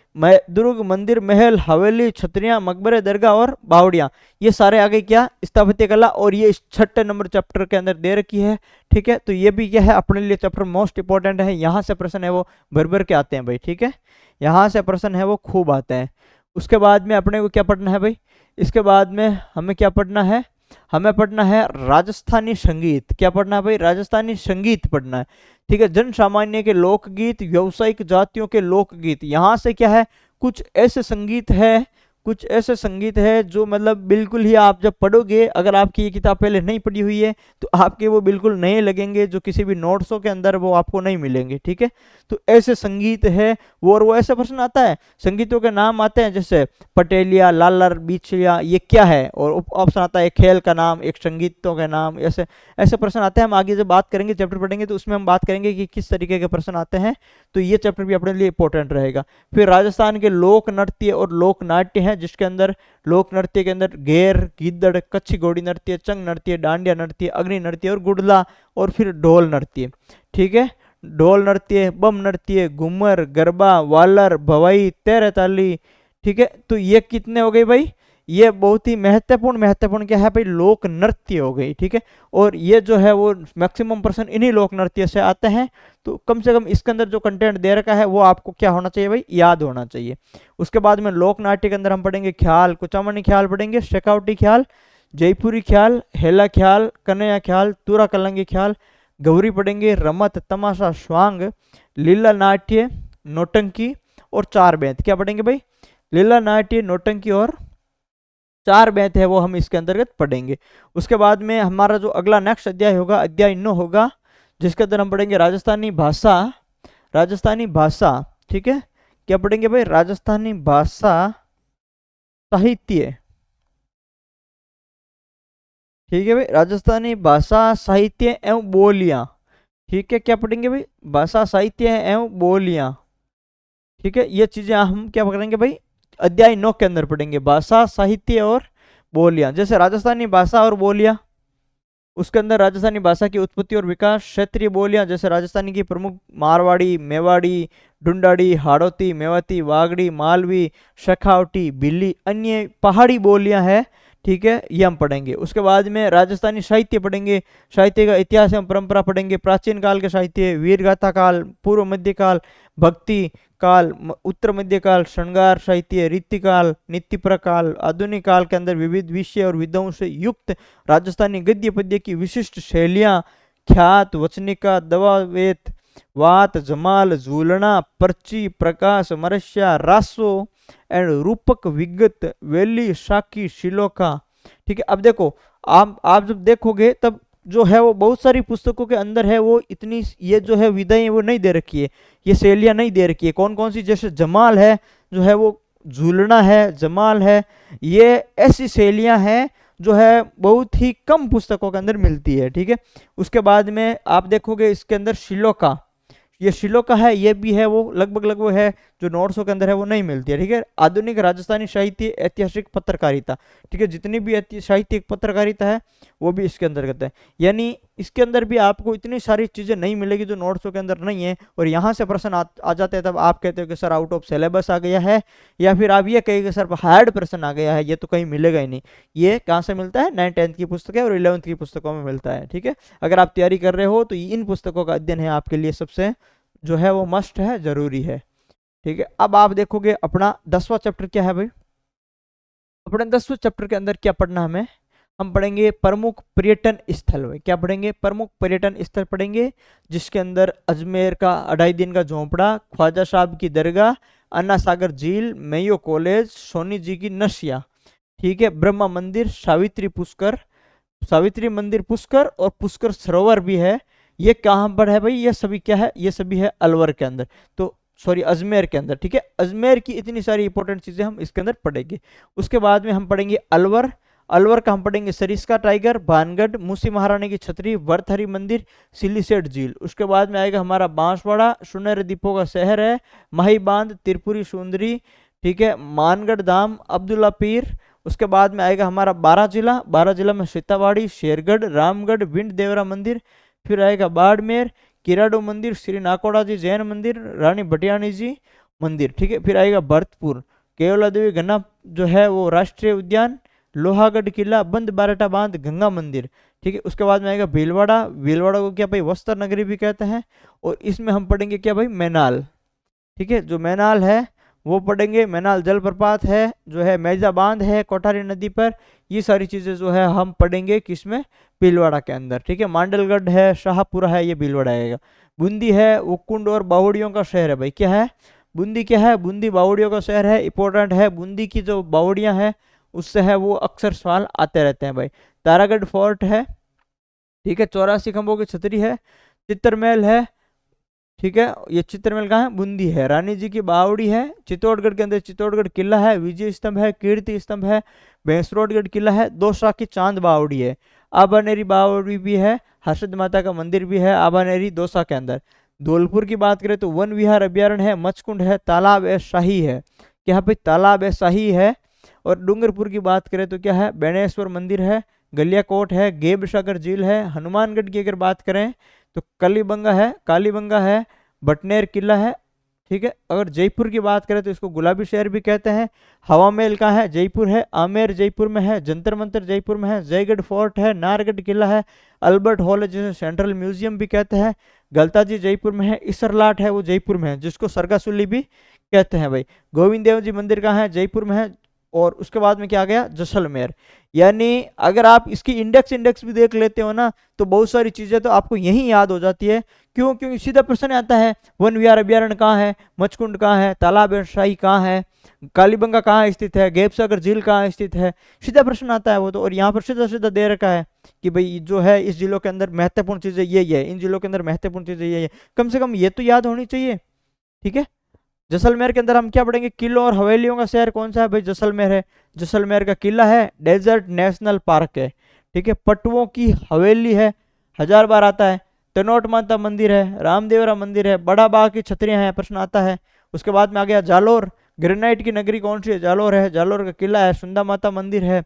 दुर्ग, मंदिर, महल, हवेली, छतरियां, मकबरे, दरगाह और बावड़ियां, ये सारे आ गए क्या? स्थापत्य कला। और ये इस 6 नंबर चैप्टर के अंदर दे रखी है। ठीक है, तो ये भी क्या है अपने लिए चैप्टर मोस्ट इंपॉर्टेंट है। यहाँ से प्रश्न है वो भर भर के आते हैं भाई। ठीक है, यहाँ से प्रश्न है वो खूब आते हैं। उसके बाद में अपने को क्या पढ़ना है भाई? इसके बाद में हमें क्या पढ़ना है? हमें पढ़ना है राजस्थानी संगीत। क्या पढ़ना है भाई? राजस्थानी संगीत पढ़ना है। ठीक है, जन सामान्य के लोकगीत, व्यावसायिक जातियों के लोकगीत। यहाँ से क्या है, कुछ ऐसे संगीत है, कुछ ऐसे संगीत है जो मतलब बिल्कुल ही आप जब पढ़ोगे, अगर आपकी ये किताब पहले नहीं पढ़ी हुई है तो आपके वो बिल्कुल नए लगेंगे, जो किसी भी नोट्सों के अंदर वो आपको नहीं मिलेंगे। ठीक है, तो ऐसे संगीत है वो। और वो ऐसा प्रश्न आता है, संगीतों के नाम आते हैं जैसे पटेलिया, लालर, बीछलिया, ये क्या है? और ऑप्शन आता है खेल का नाम, एक संगीतों के नाम। ऐसे ऐसे प्रश्न आते हैं। हम आगे जब बात करेंगे, चैप्टर पढ़ेंगे, तो उसमें हम बात करेंगे कि किस तरीके के प्रश्न आते हैं। तो ये चैप्टर भी अपने लिए इंपॉर्टेंट रहेगा। फिर राजस्थान के लोक नृत्य और लोक नाट्य हैं, जिसके अंदर लोक नृत्य के अंदर घेर, गीदड़, कच्छी घोड़ी नृत्य, चंग नृत्य, डांडिया नृत्य, अग्नि नृत्य और गुडला, और फिर ढोल नृत्य। ठीक है, ढोल नृत्य, बम नृत्य, घूमर, गरबा, वालर, भवाई, तेरताली। ठीक है, तो ये कितने हो गए भाई? ये बहुत ही महत्वपूर्ण महत्वपूर्ण क्या है भाई? लोक नृत्य हो गई। ठीक है, और ये जो है वो मैक्सिमम पर्सन इन्हीं लोक नृत्य से आते हैं। तो कम से कम इसके अंदर जो कंटेंट दे रखा है वो आपको क्या होना चाहिए भाई? याद होना चाहिए। उसके बाद में लोक नाट्य के अंदर हम पढ़ेंगे ख्याल, कुचामनी ख्याल पढ़ेंगे, शेखावटी ख्याल, जयपुरी ख्याल, हेला ख्याल, कन्हैया ख्याल, तुरा कलंगी ख्याल, गौरी पढ़ेंगे, रमत, तमाशा, स्वांग, लीला नाट्य, नौटंकी और चार बेंत। क्या पढ़ेंगे भाई? लीला नाट्य, नौटंकी और चार बेंत है वो हम इसके अंतर्गत पढ़ेंगे। उसके बाद में हमारा जो अगला नेक्स्ट अध्याय होगा, अध्याय 9 होगा, जिसके अंदर हम पढ़ेंगे राजस्थानी भाषा। राजस्थानी भाषा, ठीक है, क्या पढ़ेंगे भाई? राजस्थानी भाषा साहित्य। ठीक है भाई, राजस्थानी भाषा साहित्य एवं बोलियां। ठीक है, क्या पढ़ेंगे भाई? भाषा साहित्य एवं बोलियां। ठीक है, ये चीजें हम क्या पढ़ेंगे भाई? अध्याय 9 के अंदर पढ़ेंगे, भाषा साहित्य और बोलियां। जैसे राजस्थानी भाषा और बोलियां, उसके अंदर राजस्थानी भाषा की उत्पत्ति और विकास, क्षेत्रीय बोलियां जैसे राजस्थानी की प्रमुख मारवाड़ी, मेवाड़ी, ढूंढाड़ी, हाड़ौती, मेवाती, वागड़ी, मालवी, शेखावटी, भिल्ली, अन्य पहाड़ी बोलियां हैं। ठीक है, ये हम पढ़ेंगे। उसके बाद में राजस्थानी साहित्य पढ़ेंगे, साहित्य का इतिहास एवं परंपरा पढ़ेंगे, प्राचीन काल के साहित्य, वीर गाथा काल, पूर्व मध्य काल, भक्ति काल, उत्तर मध्य काल, श्रृंगार साहित्य, रीतिकाल, नीति प्रकाल, आधुनिक काल के अंदर विविध विषय और विधाओं से युक्त राजस्थानी गद्य पद्य की विशिष्ट शैलियां, ख्यात, वचनिका, दवावेत, वात, जमाल, झूलना, पर्ची, प्रकाश, मरस्या, रासो एंड रूपक, विगत, वेली, साकी, शिलोका। ठीक है, अब देखो, आप जब देखोगे तब जो है वो बहुत सारी पुस्तकों के अंदर है वो इतनी ये जो है विधाएं वो नहीं दे रखी है, ये शैलियां नहीं दे रखी है। कौन कौन सी? जैसे जमाल है, जो है वो झूलना है, जमाल है, ये ऐसी शैलियां हैं जो है बहुत ही कम पुस्तकों के अंदर मिलती है। ठीक है, उसके बाद में आप देखोगे इसके अंदर शिलोका, ये शिलोका है, ये भी है वो लगभग लगभग है जो नोट्सों के अंदर है वो नहीं मिलती है। ठीक है, आधुनिक राजस्थानी साहित्य, ऐतिहासिक पत्रकारिता। ठीक है, जितनी भी साहित्यिक पत्रकारिता है वो भी इसके अंतर्गत है। यानी इसके अंदर भी आपको इतनी सारी चीजें नहीं मिलेगी जो नोट्सों के अंदर नहीं है। और यहाँ से प्रश्न आ जाते हैं, तब आप कहते हो कि सर आउट ऑफ सिलेबस आ गया है, या फिर आप ये कहेंगे सर हार्ड प्रश्न आ गया है, ये तो कहीं मिलेगा ही नहीं। ये कहाँ से मिलता है? 9th 10th की पुस्तकें और 11th की पुस्तकों में मिलता है। ठीक है, अगर आप तैयारी कर रहे हो तो इन पुस्तकों का अध्ययन है आपके लिए सबसे जो है वो मस्ट है, जरूरी है। ठीक है, अब आप देखोगे अपना 10वां चैप्टर क्या है भाई? अपने 10वें चैप्टर के अंदर क्या पढ़ना हमें? हम पढ़ेंगे प्रमुख पर्यटन स्थल। भाई क्या पढ़ेंगे? प्रमुख पर्यटन स्थल पढ़ेंगे, जिसके अंदर अजमेर का 2.5 दिन का झोंपड़ा, ख्वाजा साहब की दरगाह, अन्ना सागर झील, मेयो कॉलेज, सोनी जी की नशिया। ठीक है, ब्रह्मा मंदिर, सावित्री पुष्कर, सावित्री मंदिर पुष्कर, और पुष्कर सरोवर भी है। ये कहाँ पर है भाई? ये सभी क्या है? ये सभी है अलवर के अंदर, तो सॉरी अजमेर के अंदर। ठीक है, अजमेर की इतनी सारी इंपॉर्टेंट चीजें हम इसके अंदर पढ़ेंगे। उसके बाद में हम पढ़ेंगे अलवर। अलवर का हम पढ़ेंगे सरिस्का टाइगर, भानगढ़, मूसी महारानी की छतरी, वरथरी मंदिर, सिलीसेट झील। उसके बाद में आएगा हमारा बांसवाड़ा, सुनहरे दीपों का शहर है, माही बांध, त्रिपुरी सुंदरी, ठीक है, मानगढ़ धाम, अब्दुल्ला पीर। उसके बाद में आएगा हमारा बारह जिला में सीतावाड़ी, शेरगढ़, रामगढ़, विंड देवरा मंदिर। फिर आएगा बाड़मेर, किराडू मंदिर, श्री नाकोड़ा जी जैन मंदिर, रानी भटियाणी जी मंदिर, ठीक है। फिर आएगा भरतपुर, केवला देवी घना जो है वो राष्ट्रीय उद्यान, लोहागढ़ किला, बंद बारटा बांध, गंगा मंदिर, ठीक है। उसके बाद में आएगा भीलवाड़ा, भीलवाड़ा को क्या भाई वस्त्र नगरी भी कहते हैं। और इसमें हम पढ़ेंगे क्या भाई, मैनाल, ठीक है। जो मैनाल है वो पढ़ेंगे, मैनाल जलप्रपात है जो है, मेजा बांध है कोठारी नदी पर। ये सारी चीजें जो है हम पढ़ेंगे किसमें, भीलवाड़ा के अंदर, ठीक है। मांडलगढ़ है, शाहपुरा है, ये भीलवाड़ा आएगा। बूंदी है वो कुंड और बावड़ियों का शहर है भाई, क्या है बूंदी, क्या है बूंदी बावड़ियों का शहर है, इंपॉर्टेंट है। बूंदी की जो बावड़ियां हैं उससे है वो अक्सर सवाल आते रहते हैं भाई। तारागढ़ फोर्ट है, ठीक है। 84 खंभों की छतरी है, चित्रमहल है, ठीक है। ये चित्रमहल कहाँ है, बूंदी है। रानी जी की बावड़ी है, चित्तौड़गढ़ के अंदर चित्तौड़गढ़ किला है, विजय स्तंभ है, कीर्ति स्तंभ है, भैंसरोडगढ़ किला है, दौसा की चांद बावड़ी है, आबानेरी बावड़ी भी है, हर्षद माता का मंदिर भी है आबानेरी दौसा के अंदर। धौलपुर की बात करें तो वन विहार अभ्यारण्य है, मचकुंड है, तालाब ए शाही है, क्या पे तालाब ए शाही है। और डूंगरपुर की बात करें तो क्या है, बेणेश्वर मंदिर है, गलियाकोट है, गेब सागर झील है। हनुमानगढ़ की अगर बात करें तो कलीबंगा है, कालीबंगा है, बटनेर किला है, ठीक है। अगर जयपुर की बात करें तो इसको गुलाबी शहर भी कहते हैं। हवा महल कहाँ है, जयपुर है। आमेर जयपुर में है, जंतर मंतर जयपुर में है, जयगढ़ फोर्ट है, नाहरगढ़ किला है, अल्बर्ट हॉल है जिसे सेंट्रल म्यूजियम भी कहते हैं, गलताजी जयपुर में है, इसरलाट है वो जयपुर में है जिसको सरगासुली भी कहते हैं भाई। गोविंद देव जी मंदिर कहाँ है, जयपुर में है। और उसके बाद में क्या आ गया, जैसलमेर। यानी अगर आप इसकी इंडेक्स भी देख लेते हो ना तो बहुत सारी चीजें तो आपको यही याद हो जाती है। क्यों, क्योंकि सीधा प्रश्न आता है, वन विहार अभ्यारण्य कहाँ है, मचकुंड कहाँ है, तालाब ए शाही कहाँ है, कालीबंगा कहाँ स्थित है, गेपसागर झील कहाँ स्थित है, सीधा प्रश्न आता है वो तो। और यहाँ पर सीधा सीधा दे रखा है कि भाई जो है इस जिलों के अंदर महत्वपूर्ण चीजें ये है, इन जिलों के अंदर महत्वपूर्ण चीजें ये है, कम से कम ये तो याद होनी चाहिए, ठीक है। जैसलमेर के अंदर हम क्या पढ़ेंगे, किलों और हवेलियों का शहर कौन सा है भाई, जैसलमेर है। जैसलमेर का किला है, डेजर्ट नेशनल पार्क है, ठीक है। पटुओं की हवेली है, 1000 बार आता है। तनोट माता मंदिर है, रामदेवरा मंदिर है, बड़ा बाग की छतरियां हैं, प्रश्न आता है। उसके बाद में आ गया जालोर, ग्रेनाइट की नगरी कौन सी है, जालोर है, जालोर का किला है, सुंदा माता मंदिर है।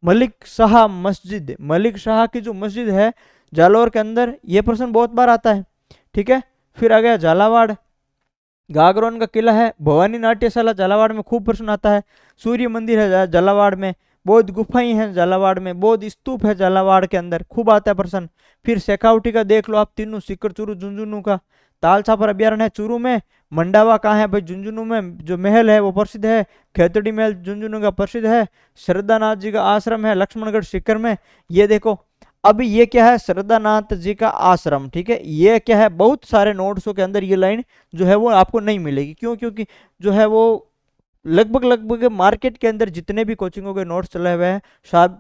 मलिक शाह मस्जिद, मलिक शाह की जो मस्जिद है जालोर के अंदर, ये प्रश्न बहुत बार आता है, ठीक है। फिर आ गया झालावाड़, गागरोन का किला है, भवानी नाट्यशाला झालावाड़ में खूब प्रश्न आता है। सूर्य मंदिर है झालावाड़ में, बौद्ध गुफाएं हैं झालावाड़ में, बौद्ध स्तूप है झालावाड़ के अंदर, खूब आता है प्रश्न। फिर शेखावटी का देख लो आप, तीनों सीकर चूरू झुंझुनू का। ताल छापर अभ्यारण्य है चूरू में। मंडावा कहाँ है भाई, झुंझुनू में, जो महल है वो प्रसिद्ध है, खेतड़ी महल झुंझुनू का प्रसिद्ध है। श्रद्धानाथ जी का आश्रम है लक्ष्मणगढ़ सीकर में। ये देखो अभी ये क्या है, श्रद्धानाथ जी का आश्रम, ठीक है। ये क्या है, बहुत सारे नोट्सों के अंदर ये लाइन जो है वो आपको नहीं मिलेगी। क्यों, क्योंकि जो है वो लगभग लगभग मार्केट के अंदर जितने भी कोचिंगों के नोट्स चले हुए हैं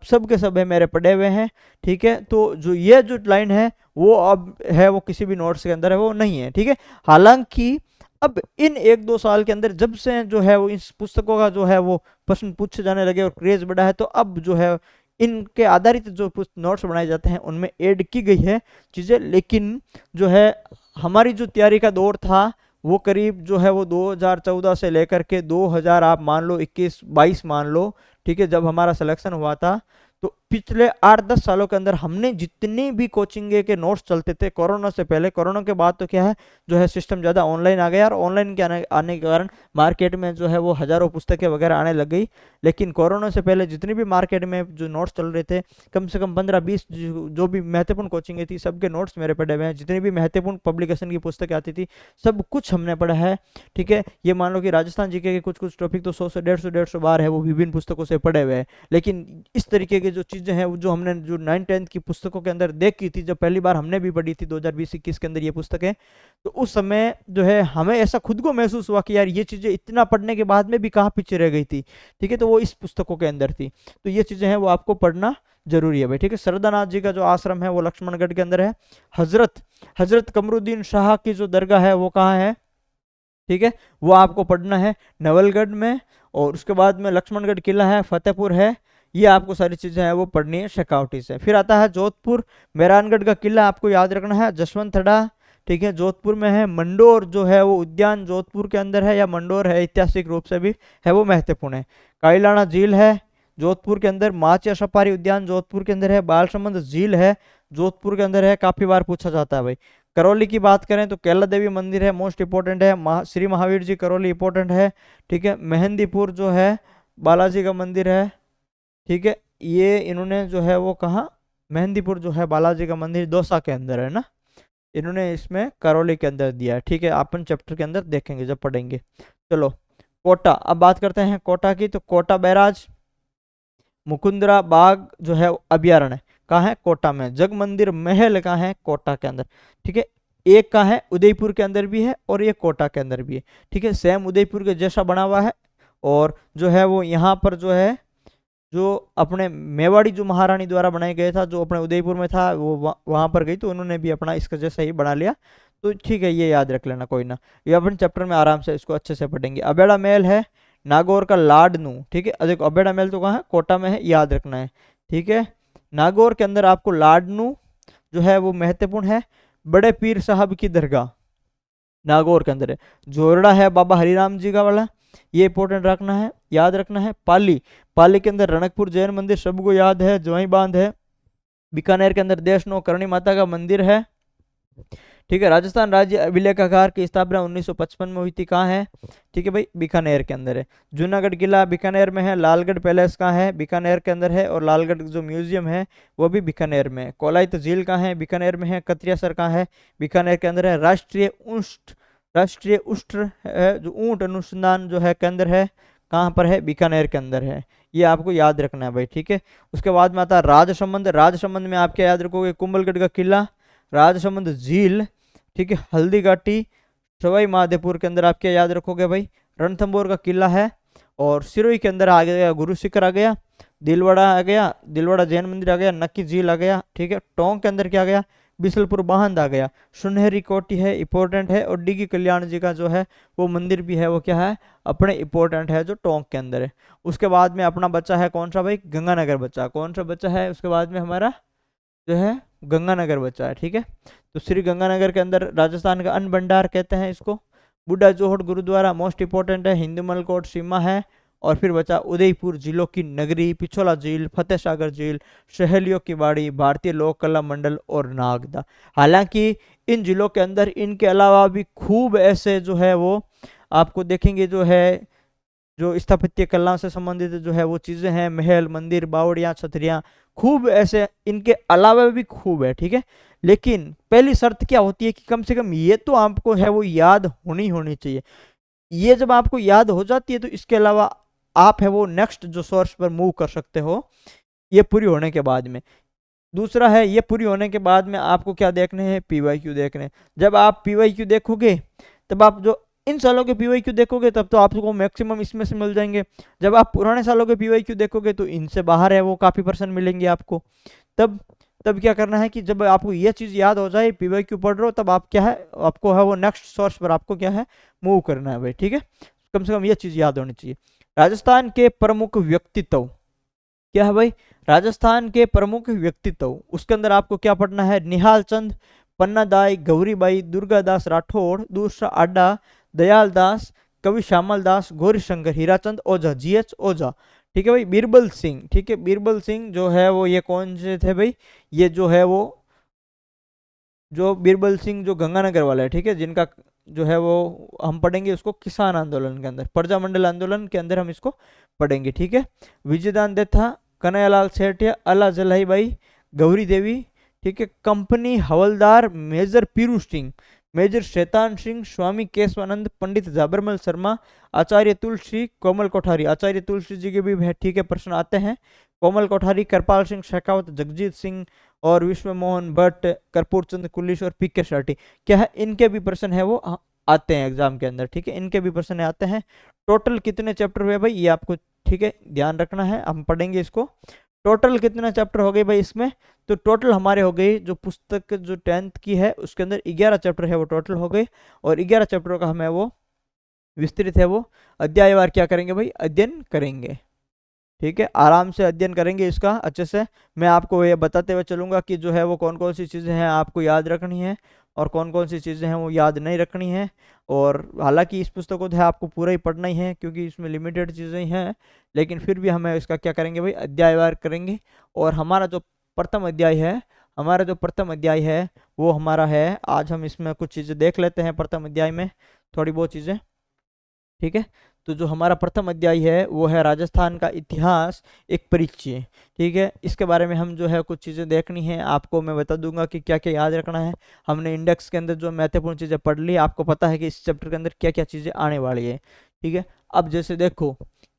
सब के सब है मेरे पढ़े हुए हैं, ठीक है। तो जो ये जो लाइन है वो अब है वो किसी भी नोट्स के अंदर है वो नहीं है, ठीक है। हालांकि अब इन 1-2 साल के अंदर जब से जो है वो इस पुस्तकों का जो है वो प्रश्न पूछे जाने लगे और क्रेज बढ़ा है, तो अब जो है इनके आधारित जो नोट्स बनाए जाते हैं उनमें ऐड की गई है चीजें। लेकिन जो है हमारी जो तैयारी का दौर था वो करीब जो है वो 2014 से लेकर के 2000 आप मान लो 21-22 मान लो, ठीक है, जब हमारा सिलेक्शन हुआ था। तो पिछले 8-10 सालों के अंदर हमने जितनी भी कोचिंग के नोट्स चलते थे कोरोना से पहले, कोरोना के बाद तो क्या है जो है सिस्टम ज़्यादा ऑनलाइन आ गया और ऑनलाइन के आने के कारण मार्केट में जो है वो हज़ारों पुस्तकें वगैरह आने लग गई। लेकिन कोरोना से पहले जितनी भी मार्केट में जो नोट्स चल रहे थे, कम से कम 15-20 जो भी महत्वपूर्ण कोचिंग थी सबके नोट्स मेरे पढ़े हुए हैं। जितनी भी महत्वपूर्ण पब्लिकेशन की पुस्तकें आती थी सब कुछ हमने पढ़ा है, ठीक है। ये मान लो कि राजस्थान जीके के कुछ कुछ टॉपिक तो 100 से 150 बार है वो विभिन्न पुस्तकों से पढ़े हुए हैं। लेकिन इस तरीके की जो चीज़ें हैं जो हमने जो 9th-10th की पुस्तकों के अंदर देखी थी, जब पहली बार हमने भी पढ़ी थी 2020-21 के अंदर ये पुस्तकें, तो उस समय जो है हमें ऐसा खुद को महसूस हुआ कि यार ये चीज़ें इतना पढ़ने के बाद में भी कहाँ पीछे रह गई थी, ठीक है। तो वो इस पुस्तकों के अंदर थी, तो ये चीज़ें हैं वो आपको पढ़ना जरूरी है भाई, ठीक है। श्रद्धानाथ जी का जो आश्रम है वो लक्ष्मणगढ़ के अंदर है। हजरत कमरुद्दीन शाह की जो दरगाह है वो कहाँ है, ठीक है, वो आपको पढ़ना है नवलगढ़ में। और उसके बाद में लक्ष्मणगढ़ किला है, फतेहपुर है, ये आपको सारी चीजें हैं वो पढ़नी है शेखावटी से। फिर आता है जोधपुर, मेहरानगढ़ का किला आपको याद रखना है, जसवंतथड़ा, ठीक है, जोधपुर में है। मंडोर जो है वो उद्यान जोधपुर के अंदर है, या मंडोर है, ऐतिहासिक रूप से भी है वो महत्वपूर्ण है। काईलाना झील है जोधपुर के अंदर, माचिया सफारी उद्यान जोधपुर के अंदर है, बालसमुंद झील है जोधपुर के अंदर है, काफी बार पूछा जाता है भाई। करौली की बात करें तो कैला देवी मंदिर है, मोस्ट इंपोर्टेंट है। श्री महावीर जी करौली इंपोर्टेंट है, ठीक है। मेहंदीपुर जो है बालाजी का मंदिर है, ठीक है, ये इन्होंने जो है वो कहा, मेहंदीपुर जो है बालाजी का मंदिर दौसा के अंदर है ना, इन्होंने इसमें करौली के अंदर दिया है, ठीक है। अपन चैप्टर के अंदर देखेंगे जब पढ़ेंगे। चलो कोटा, अब बात करते हैं कोटा की। तो कोटा बैराज, मुकुंदरा बाग जो है अभ्यारण्य कहाँ है, कोटा में। जग मंदिर महल कहाँ है, कोटा के अंदर, ठीक है। एक कहाँ है, उदयपुर के अंदर भी है और ये कोटा के अंदर भी है, ठीक है। सेम उदयपुर के जैसा बना हुआ है, और जो है वो यहाँ पर जो है, जो अपने मेवाड़ी जो महारानी द्वारा बनाया गया था, जो अपने उदयपुर में था, वो वहां पर गई तो उन्होंने भी अपना इसका जैसा ही बना लिया। तो ठीक है, ये याद रख लेना, कोई ना, ये अपन चैप्टर में आराम से इसको अच्छे से पढ़ेंगे। अबेड़ा महल है, नागौर का लाडनू, ठीक है। देखो अबेड़ा महल तो कहाँ है, कोटा में है, याद रखना है, ठीक है। नागौर के अंदर आपको लाडनू जो है वो महत्वपूर्ण है। बड़े पीर साहब की दरगाह नागौर के अंदर है। जोरड़ा है बाबा हरिराम जी का वाला, ये इंपॉर्टेंट रखना है, याद रखना है। पाली, पाली के अंदर रणकपुर जैन मंदिर सबको याद है, जवाई बांध है। बीकानेर के अंदर देशनो करणी माता का मंदिर है, ठीक है। राजस्थान राज्य अभिलेखागार की स्थापना 1955 में हुई थी, कहाँ है, ठीक है भाई, बीकानेर के अंदर है। जूनागढ़ किला बीकानेर में है। लालगढ़ पैलेस कहाँ है, बीकानेर के अंदर है। और लालगढ़ जो म्यूजियम है वो भी बीकानेर में है। कोलाइत झील कहाँ है, बीकानेर में है। कतरियासर कहाँ है, बीकानेर के अंदर है। राष्ट्रीय उष्ट्र है जो ऊंट अनुसंधान जो है केंद्र है, कहाँ पर है, बीकानेर के अंदर है। ये आपको याद रखना है भाई, ठीक है। उसके बाद में आता है राजसमंद। राजसमंद में आप क्या याद रखोगे, कुंभलगढ़ का किला, राजसमंद झील, ठीक है, हल्दी घाटी, सवाई माधोपुर के अंदर आप क्या याद रखोगे भाई, रणथंभौर का किला है। और सिरोही के अंदर आ गया गुरु शिखर आ गया, दिलवाड़ा आ गया, दिलवाड़ा जैन मंदिर आ गया, नक्की झील आ गया, ठीक है। टोंक के अंदर क्या आ गया, बिसलपुर बाहंद आ गया। सुनहरी कोटी है, इंपॉर्टेंट है। और डिगी कल्याण जी का जो है वो मंदिर भी है, वो क्या है, अपने इंपॉर्टेंट है, जो टोंक के अंदर है। उसके बाद में अपना बच्चा है कौन सा भाई, गंगानगर बच्चा, कौन सा बच्चा है उसके बाद में हमारा जो है गंगानगर बच्चा है, ठीक है। तो श्री गंगानगर के अंदर राजस्थान का अन्न भंडार कहते हैं इसको। बुढ़ा जोहड़ गुरुद्वारा मोस्ट इंपॉर्टेंट है। हिंदूमल कोट सीमा है। और फिर बचा उदयपुर जिलों की नगरी, पिछोला झील, फतेह सागर झील, सहेलियों की बाड़ी, भारतीय लोक कला मंडल और नागदा। हालांकि इन जिलों के अंदर इनके अलावा भी खूब ऐसे जो है वो आपको देखेंगे, जो है जो स्थापत्य कला से संबंधित जो है वो चीजें हैं, महल, मंदिर, बावड़ियां, छतरियां, खूब ऐसे इनके अलावा भी खूब है, ठीक है। लेकिन पहली शर्त क्या होती है कि कम से कम ये तो आपको है वो याद होनी चाहिए। ये जब आपको याद हो जाती है तो इसके अलावा आप है वो नेक्स्ट जो सोर्स पर मूव कर सकते हो, ये पूरी होने के बाद में। दूसरा है, ये पूरी होने के बाद में आपको क्या देखने हैं, पीवाईक्यू देखने हैं। जब आप पीवाईक्यू देखोगे तब आप जो इन सालों के पीवाईक्यू देखोगे तब तो आपको मैक्सिमम इसमें से मिल जाएंगे। जब आप पुराने सालों के पीवाईक्यू देखोगे तो इनसे बाहर है वो काफी % मिलेंगे आपको। तब तब क्या करना है कि जब आपको ये चीज याद हो जाए, पीवाईक्यू पढ़ रहे हो, तब आप क्या है, आपको है वो नेक्स्ट सोर्स पर आपको क्या है मूव करना है भाई, ठीक है। कम से कम ये चीज याद होनी चाहिए। राजस्थान के प्रमुख व्यक्तित्व क्या है भाई, राजस्थान के प्रमुख व्यक्तित्व, उसके अंदर आपको क्या पढ़ना है, निहाल चंद, पन्नादाई, गौरीबाई, दुर्गादास राठौड़, दूसरा आडा, दयाल दास, कवि श्यामल दास, गौरीशंकर, हीराचंद ओझा, GH ओझा, ठीक है भाई। बीरबल सिंह, ठीक है, बीरबल सिंह जो है वो ये कौन से थे भाई, ये जो है वो जो बीरबल सिंह जो गंगानगर वाला है, ठीक है, जिनका जो है वो हम पढ़ेंगे उसको किसान आंदोलन के अंदर, प्रजामंडल आंदोलन के अंदर हम इसको पढ़ेंगे, ठीक है। विजयदान देथा, कन्हैयालाल सेठिया, अला जलाई बाई, गौरी देवी, ठीक है। कंपनी हवलदार, मेजर पीरू सिंह, मेजर शैतान सिंह, स्वामी केशवानंद, पंडित जाबरमल शर्मा, आचार्य तुलसी, कोमल कोठारी, आचार्य तुलसी जी के भी ठीक है प्रश्न आते हैं। कोमल कोठारी, कृपाल सिंह शेखावत, जगजीत सिंह और विश्व मोहन भट्ट, कर्पूर चंद कुलिश और PK शाटी, क्या है, इनके भी प्रश्न है वो आते हैं एग्जाम के अंदर, ठीक है, इनके भी प्रश्न आते हैं। टोटल कितने चैप्टर हुए भाई, ये आपको ठीक है ध्यान रखना है, हम पढ़ेंगे इसको। टोटल कितने चैप्टर हो गए भाई इसमें, तो टोटल हमारे हो गई जो पुस्तक जो 10th की है उसके अंदर 11 चैप्टर है वो टोटल हो गए। और 11 चैप्टरों का हमें वो विस्तृत है वो अध्यायवार क्या करेंगे भाई, अध्ययन करेंगे। ठीक है, आराम से अध्ययन करेंगे इसका अच्छे से। मैं आपको ये बताते हुए चलूंगा कि जो है वो कौन कौन सी चीज़ें हैं आपको याद रखनी है और कौन कौन सी चीज़ें हैं वो याद नहीं रखनी है। और हालांकि इस पुस्तक को जो है आपको पूरा ही पढ़ना ही है क्योंकि इसमें लिमिटेड चीज़ें ही हैं, लेकिन फिर भी हमें इसका क्या करेंगे भाई, अध्यायवार करेंगे। और हमारा जो प्रथम अध्याय है वो हमारा है, आज हम इसमें कुछ चीज़ें देख लेते हैं प्रथम अध्याय में, थोड़ी बहुत चीज़ें। ठीक है, तो जो हमारा प्रथम अध्याय है वो है राजस्थान का इतिहास, एक परिचय। ठीक है, इसके बारे में हम जो है कुछ चीज़ें देखनी है, आपको मैं बता दूंगा कि क्या क्या याद रखना है। हमने इंडेक्स के अंदर जो महत्वपूर्ण चीज़ें पढ़ ली, आपको पता है कि इस चैप्टर के अंदर क्या क्या चीज़ें आने वाली है। ठीक है, अब जैसे देखो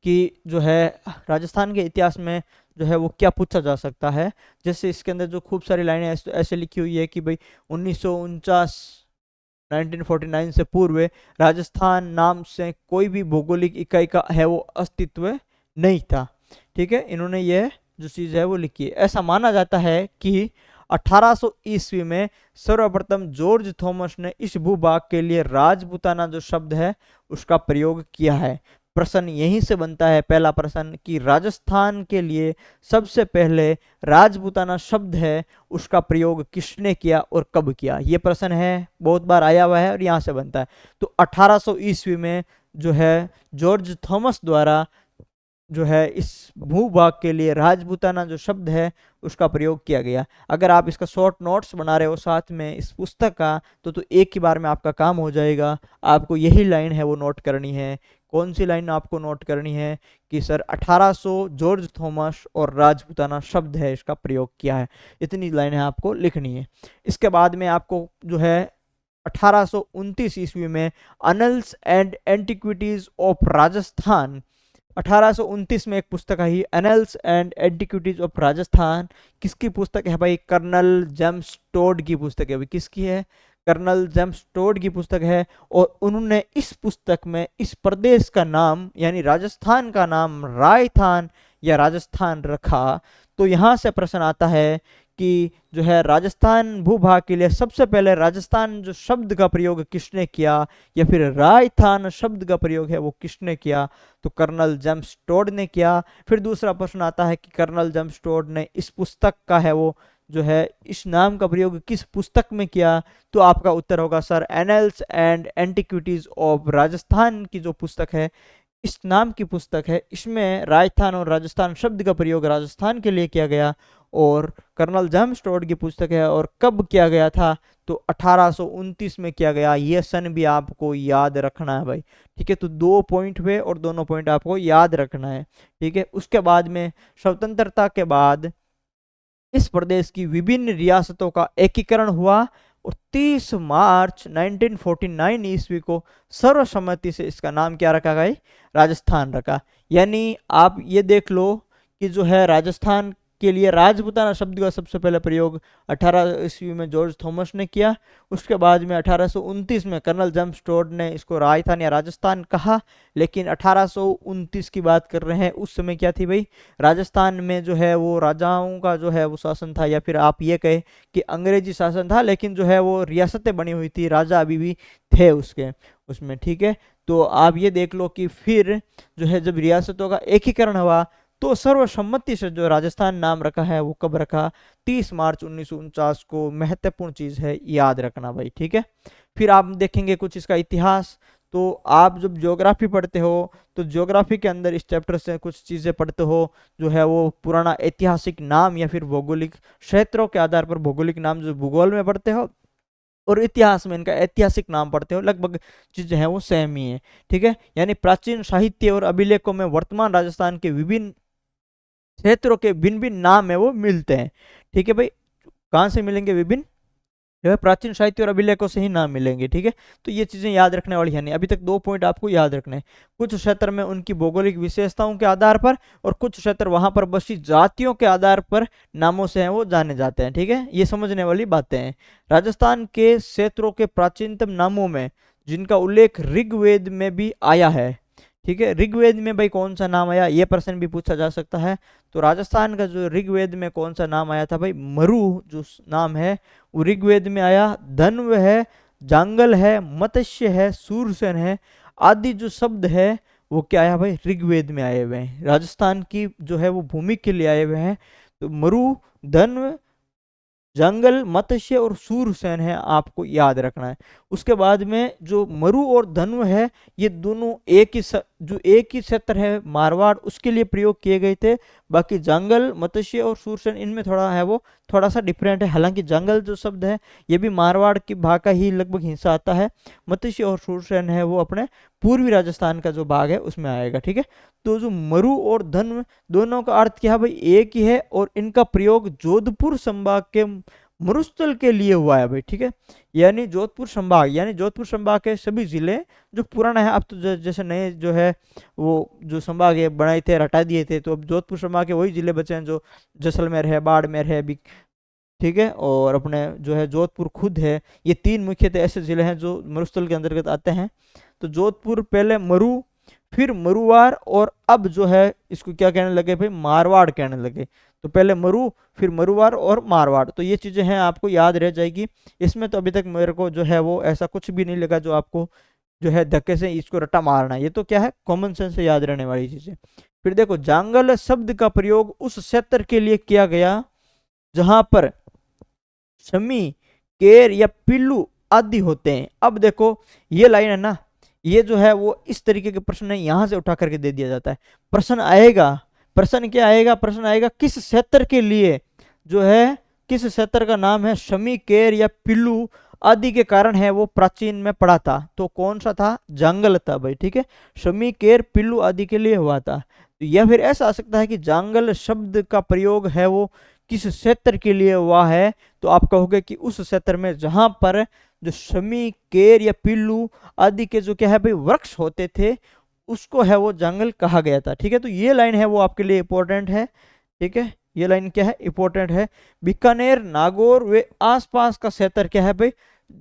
कि जो है राजस्थान के इतिहास में जो है वो क्या पूछा जा सकता है। जैसे इसके अंदर जो खूब सारी लाइनें ऐसे लिखी हुई है कि भाई 1949 से पूर्व राजस्थान नाम से कोई भी भौगोलिक इकाई का है वो अस्तित्व नहीं था। ठीक है, इन्होंने ये जो चीज़ है वो लिखी है। ऐसा माना जाता है कि 1800 ईस्वी में सर्वप्रथम जॉर्ज थॉमस ने इस भूभाग के लिए राजपूताना जो शब्द है उसका प्रयोग किया है। प्रश्न यहीं से बनता है, पहला प्रश्न, कि राजस्थान के लिए सबसे पहले राजपूताना शब्द है उसका प्रयोग किसने किया और कब किया। ये प्रश्न है, बहुत बार आया हुआ है और यहाँ से बनता है। तो 1800 ईस्वी में जो है जॉर्ज थॉमस द्वारा जो है इस भूभाग के लिए राजपूताना जो शब्द है उसका प्रयोग किया गया। अगर आप इसका शॉर्ट नोट्स बना रहे हो साथ में इस पुस्तक का, तो एक ही बार में आपका काम हो जाएगा। आपको यही लाइन है वो नोट करनी है। कौन सी लाइन आपको नोट करनी है कि सर 1800 जॉर्ज थॉमस और राजपूताना शब्द है इसका प्रयोग किया है, इतनी लाइनें आपको लिखनी है। इसके बाद में आपको जो है 1829 ईस्वी में annals and antiquities of Rajasthan, 1829 में एक पुस्तक आई, annals and antiquities of Rajasthan. किसकी पुस्तक है भाई? कर्नल जेम्स टोड की पुस्तक है भाई। किसकी है? कर्नल जेम्स टोड की पुस्तक है। और उन्होंने इस पुस्तक में इस प्रदेश का नाम यानी राजस्थान का नाम रायथान या राजस्थान रखा। तो यहाँ से प्रश्न आता है कि जो है राजस्थान भूभाग के लिए सबसे पहले राजस्थान जो शब्द का प्रयोग किसने किया या फिर रायथान शब्द का प्रयोग है वो किसने किया? तो कर्नल जेम्स टोड ने किया। फिर दूसरा प्रश्न आता है कि कर्नल जेम्स टोड ने इस पुस्तक का है वो जो है इस नाम का प्रयोग किस पुस्तक में किया? तो आपका उत्तर होगा sir annuls and antiquities of Rajasthan की जो पुस्तक है, इस नाम की पुस्तक है, इसमें राजस्थान और राजस्थान शब्द का प्रयोग राजस्थान के लिए किया गया और कर्नल जेम्स टोड की पुस्तक है। और कब किया गया था? तो 1829 में किया गया। ये सन भी आपको याद रखना है भाई। ठीक है, तो 2 पॉइंट हुए और दोनों पॉइंट आपको याद रखना है। ठीक है, उसके बाद में स्वतंत्रता के बाद इस प्रदेश की विभिन्न रियासतों का एकीकरण हुआ और 30 मार्च 1949 ईस्वी को सर्वसम्मति से इसका नाम क्या रखा गया? राजस्थान रखा। यानी आप ये देख लो कि जो है राजस्थान के लिए राजपूताना शब्द का सबसे पहले प्रयोग 18 ईस्वी में जॉर्ज थॉमस ने किया। उसके बाद में 1829 में कर्नल जेम्स टोड ने इसको राजस्थान या राजस्थान कहा। लेकिन 1829 की बात कर रहे हैं, उस समय क्या थी भाई? राजस्थान में जो है वो राजाओं का जो है वो शासन था, या फिर आप ये कहे कि अंग्रेजी शासन था, लेकिन जो है वो रियासतें बनी हुई थी, राजा अभी भी थे उसके उसमें। ठीक है, तो आप ये देख लो कि फिर जो है जब रियासतों का एकीकरण हुआ तो सर्वसम्मति से जो राजस्थान नाम रखा है वो कब रखा? 30 मार्च 1949 को। महत्वपूर्ण चीज है, याद रखना भाई। ठीक है, फिर आप देखेंगे कुछ इसका इतिहास। तो आप जब ज्योग्राफी पढ़ते हो तो ज्योग्राफी के अंदर इस चैप्टर से कुछ चीजें पढ़ते हो जो है वो पुराना ऐतिहासिक नाम या फिर भौगोलिक क्षेत्रों के आधार पर भौगोलिक नाम जो भूगोल में पढ़ते हो और इतिहास में इनका ऐतिहासिक नाम पढ़ते हो, लगभग चीजें हैं वो सेम ही है। ठीक है, यानी प्राचीन साहित्य और अभिलेखों में वर्तमान राजस्थान के विभिन्न क्षेत्रों के भिन्न भिन्न नाम है वो मिलते हैं। ठीक है भाई, कहाँ से मिलेंगे? विभिन्न जो है प्राचीन साहित्य और अभिलेखों से ही नाम मिलेंगे। ठीक है, तो ये चीजें याद रखने वाली है नहीं। अभी तक 2 पॉइंट आपको याद रखने हैं। कुछ क्षेत्र में उनकी भौगोलिक विशेषताओं के आधार पर और कुछ क्षेत्र वहां पर बसी जातियों के आधार पर नामों से हैं वो जाने जाते हैं। ठीक है, ये समझने वाली बातें हैं। राजस्थान के क्षेत्रों के प्राचीनतम नामों में जिनका उल्लेख ऋग्वेद में भी आया है। ठीक है, ऋग्वेद में भाई कौन सा नाम आया, ये प्रश्न भी पूछा जा सकता है। तो राजस्थान का जो ऋग्वेद में कौन सा नाम आया था भाई? मरु जो नाम है वो ऋग्वेद में आया। धन्व है, जांगल है, मत्स्य है, सूरसेन है आदि जो शब्द है वो क्या आया भाई, ऋग्वेद में आए हुए हैं। राजस्थान की जो है वो भूमि के लिए आए हुए हैं। तो मरु, धन्व, जंगल, मत्स्य और सूरसेन है, आपको याद रखना है। उसके बाद में जो मरु और धन्व है, ये दोनों जो एक ही क्षेत्र है मारवाड़, उसके लिए प्रयोग किए गए थे। बाकी जंगल, मत्स्य और सूरसेन, इनमें थोड़ा है वो थोड़ा सा डिफरेंट है। हालांकि जंगल जो शब्द है ये भी मारवाड़ की भाग का ही लगभग हिस्सा आता है। मत्स्य और सूरसेन है वो अपने पूर्वी राजस्थान का जो भाग है उसमें आएगा, ठीक है। तो जो मरु और धन्व, दोनों का अर्थ क्या है भाई, एक ही है, और इनका प्रयोग जोधपुर संभाग के मरुस्थल के लिए हुआ है भाई, ठीक है। यानी जोधपुर संभाग, यानी जोधपुर संभाग के सभी जिले जो पुराना है, अब तो जैसे नए जो है वो जो संभाग है बनाए थे, हटा दिए थे, तो अब जोधपुर संभाग के वही जिले बचे हैं जो जैसलमेर है, बाड़मेर है, ठीक है, और अपने जो है जोधपुर खुद है। ये तीन मुख्यतः ऐसे जिले हैं जो मरुस्थल के अंतर्गत आते हैं। तो जोधपुर पहले मरु, फिर मरुवार, और अब जो है इसको क्या कहने लगे भाई, मारवाड़ कहने लगे। तो पहले मरु, फिर मरुवार और मारवाड़, तो ये चीजें हैं आपको याद रह जाएगी। इसमें तो अभी तक मेरे को जो है वो ऐसा कुछ भी नहीं लगा जो आपको जो है धक्के से इसको रट्टा मारना है। ये तो क्या है, कॉमन सेंस से याद रहने वाली चीजें। फिर देखो, जांगल शब्द का प्रयोग उस क्षेत्र के लिए किया गया जहां पर शमी, केर या पिल्लू आदि होते हैं। अब देखो ये लाइन है ना, ये जो है वो इस तरीके के प्रश्न यहां से उठा करके दे दिया जाता है। प्रश्न आएगा, प्रश्न क्या आएगा, प्रश्न आएगा किस क्षेत्र के लिए जो है, किस क्षेत्र का नाम है शमी, केर या पिल्लू आदि के कारण है वो प्राचीन में पड़ा था। तो कौन सा था, जांगल था भाई, ठीक है। शमी, केर, पिल्लू आदि के लिए हुआ था। तो या फिर ऐसा आ सकता है कि जांगल शब्द का प्रयोग है वो किस क्षेत्र के लिए हुआ है, तो आप कहोगे कि उस क्षेत्र में जहां पर जो शमी, केर या पिल्लू आदि के जो क्या है भाई वृक्ष होते थे, उसको है वो जंगल कहा गया था, ठीक है। तो ये लाइन है वो आपके लिए इंपॉर्टेंट है, ठीक है। ये लाइन क्या है, इंपॉर्टेंट है। बीकानेर, नागौर वे आसपास का क्षेत्र क्या है भाई,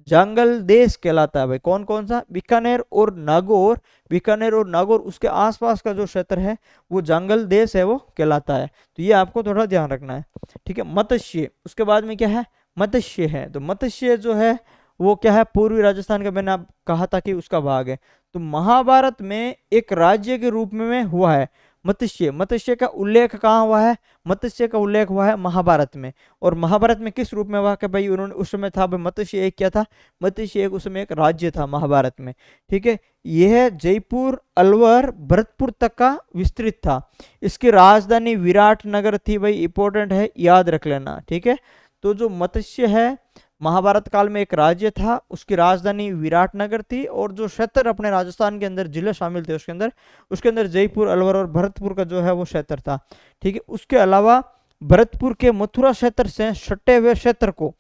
जंगल देश कहलाता है भाई। कौन कौन सा, बीकानेर और नागौर, बीकानेर और नागौर उसके आसपास का जो क्षेत्र है वो जंगल देश है वो कहलाता है। तो ये आपको थोड़ा ध्यान रखना है, ठीक है। मत्स्य, उसके बाद में क्या है, मत्स्य है। तो मत्स्य जो है वो क्या है, पूर्वी राजस्थान का, मैंने आप कहा था कि उसका भाग है। तो महाभारत में एक राज्य के रूप में हुआ है मत्स्य। मत्स्य का उल्लेख कहाँ हुआ है, मत्स्य का उल्लेख हुआ है महाभारत में। और महाभारत में किस रूप में हुआ कि भाई उन्होंने उस समय था भाई, मत्स्य एक क्या था, मत्स्य एक उस समय एक राज्य था महाभारत में, ठीक है। यह जयपुर, अलवर, भरतपुर तक का विस्तृत था। इसकी राजधानी विराटनगर थी भाई, इंपॉर्टेंट है, याद रख लेना, ठीक है। तो जो मत्स्य है महाभारत काल में एक राज्य था, उसकी राजधानी विराटनगर थी, और जो क्षेत्र अपने राजस्थान के अंदर जिले शामिल थे उसके अंदर जयपुर, अलवर और भरतपुर का जो है वो क्षेत्र था, ठीक है। उसके अलावा भरतपुर के मथुरा क्षेत्र से सटे हुए क्षेत्र को,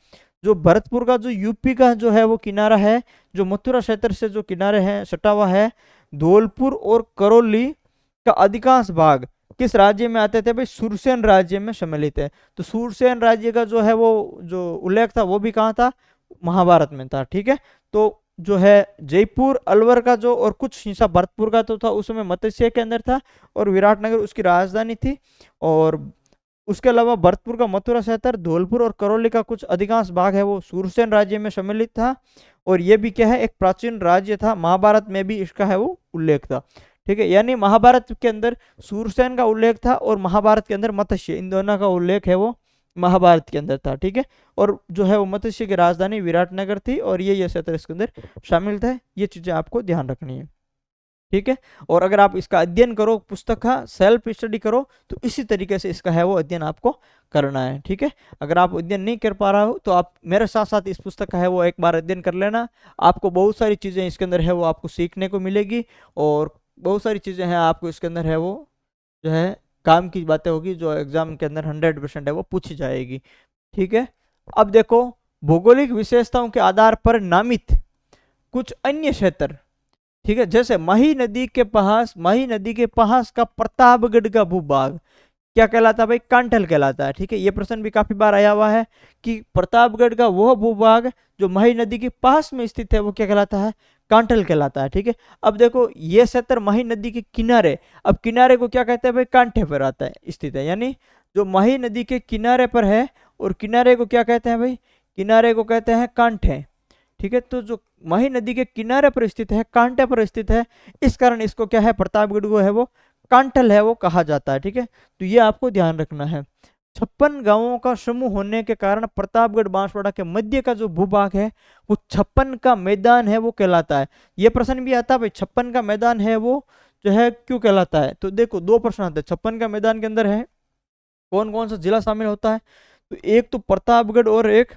जो भरतपुर का जो यूपी का जो है वो किनारा है, जो मथुरा क्षेत्र से जो किनारे हैं सटा हुआ है, धौलपुर और करौली का अधिकांश भाग किस राज्य में आते थे भाई, सुरसेन राज्य में सम्मिलित है। तो सुरसेन राज्य का जो है वो जो उल्लेख था वो भी कहाँ था, महाभारत में था, ठीक है। तो जो है जयपुर, अलवर का जो और कुछ हिस्सा भरतपुर का तो था उस समय मत्स्य के अंदर था, और विराटनगर उसकी राजधानी थी। और उसके अलावा भरतपुर का मथुरा क्षेत्र, धौलपुर और करौली का कुछ अधिकांश भाग है वो सुरसेन राज्य में सम्मिलित था। और ये भी क्या है, एक प्राचीन राज्य था, महाभारत में भी इसका है वो उल्लेख था, ठीक है। यानी महाभारत के अंदर सूरसेन का उल्लेख था, और महाभारत के अंदर मत्स्य, इन दोनों का उल्लेख है वो महाभारत के अंदर था, ठीक है। और जो है वो मत्स्य की राजधानी विराटनगर थी, और ये क्षेत्र इसके अंदर शामिल था। ये चीजें आपको ध्यान रखनी है, ठीक है। और अगर आप इसका अध्ययन करो, पुस्तक का सेल्फ स्टडी करो, तो इसी तरीके से इसका है वो अध्ययन आपको करना है, ठीक है। अगर आप अध्ययन नहीं कर पा रहा हो तो आप मेरे साथ साथ इस पुस्तक का है वो एक बार अध्ययन कर लेना। आपको बहुत सारी चीजें इसके अंदर है वो आपको सीखने को मिलेगी, और बहुत सारी चीजें हैं आपको इसके अंदर है वो जो है काम की बातें होगी, जो एग्जाम के अंदर 100% है वो पूछी जाएगी, ठीक है। अब देखो, भौगोलिक विशेषताओं के आधार पर नामित कुछ अन्य क्षेत्र, ठीक है, जैसे मही नदी के पास का प्रतापगढ़ का भूभाग क्या कहलाता है भाई, कांठल कहलाता है, ठीक है। ये प्रश्न भी काफी बार आया हुआ है कि प्रतापगढ़ का वह भूभाग जो मही नदी के पास में स्थित है वो क्या कहलाता है, कांठल कहलाता है, ठीक है। अब देखो ये क्षेत्र मही नदी के किनारे, अब किनारे को क्या कहते हैं भाई, कांठे पर आता है स्थित है, यानी जो मही नदी के किनारे पर है, और किनारे को क्या कहते हैं भाई, किनारे को कहते हैं कांठे, ठीक है, तो जो मही नदी के किनारे पर स्थित है, कांटे पर स्थित है, इस कारण इसको क्या है, प्रतापगढ़ को है वो कांटल है वो कहा जाता है। ठीक है, तो ये आपको ध्यान रखना है। 56 गांवों का समूह होने के कारण प्रतापगढ़ बांसवाड़ा के मध्य का जो भूभाग है वो 56 का मैदान है वो कहलाता है। ये प्रश्न भी आता है भाई, 56 का मैदान है वो जो है क्यों कहलाता है? तो देखो दो प्रश्न आते हैं। 56 का मैदान के अंदर है कौन कौन सा जिला शामिल होता है? तो एक तो प्रतापगढ़ और एक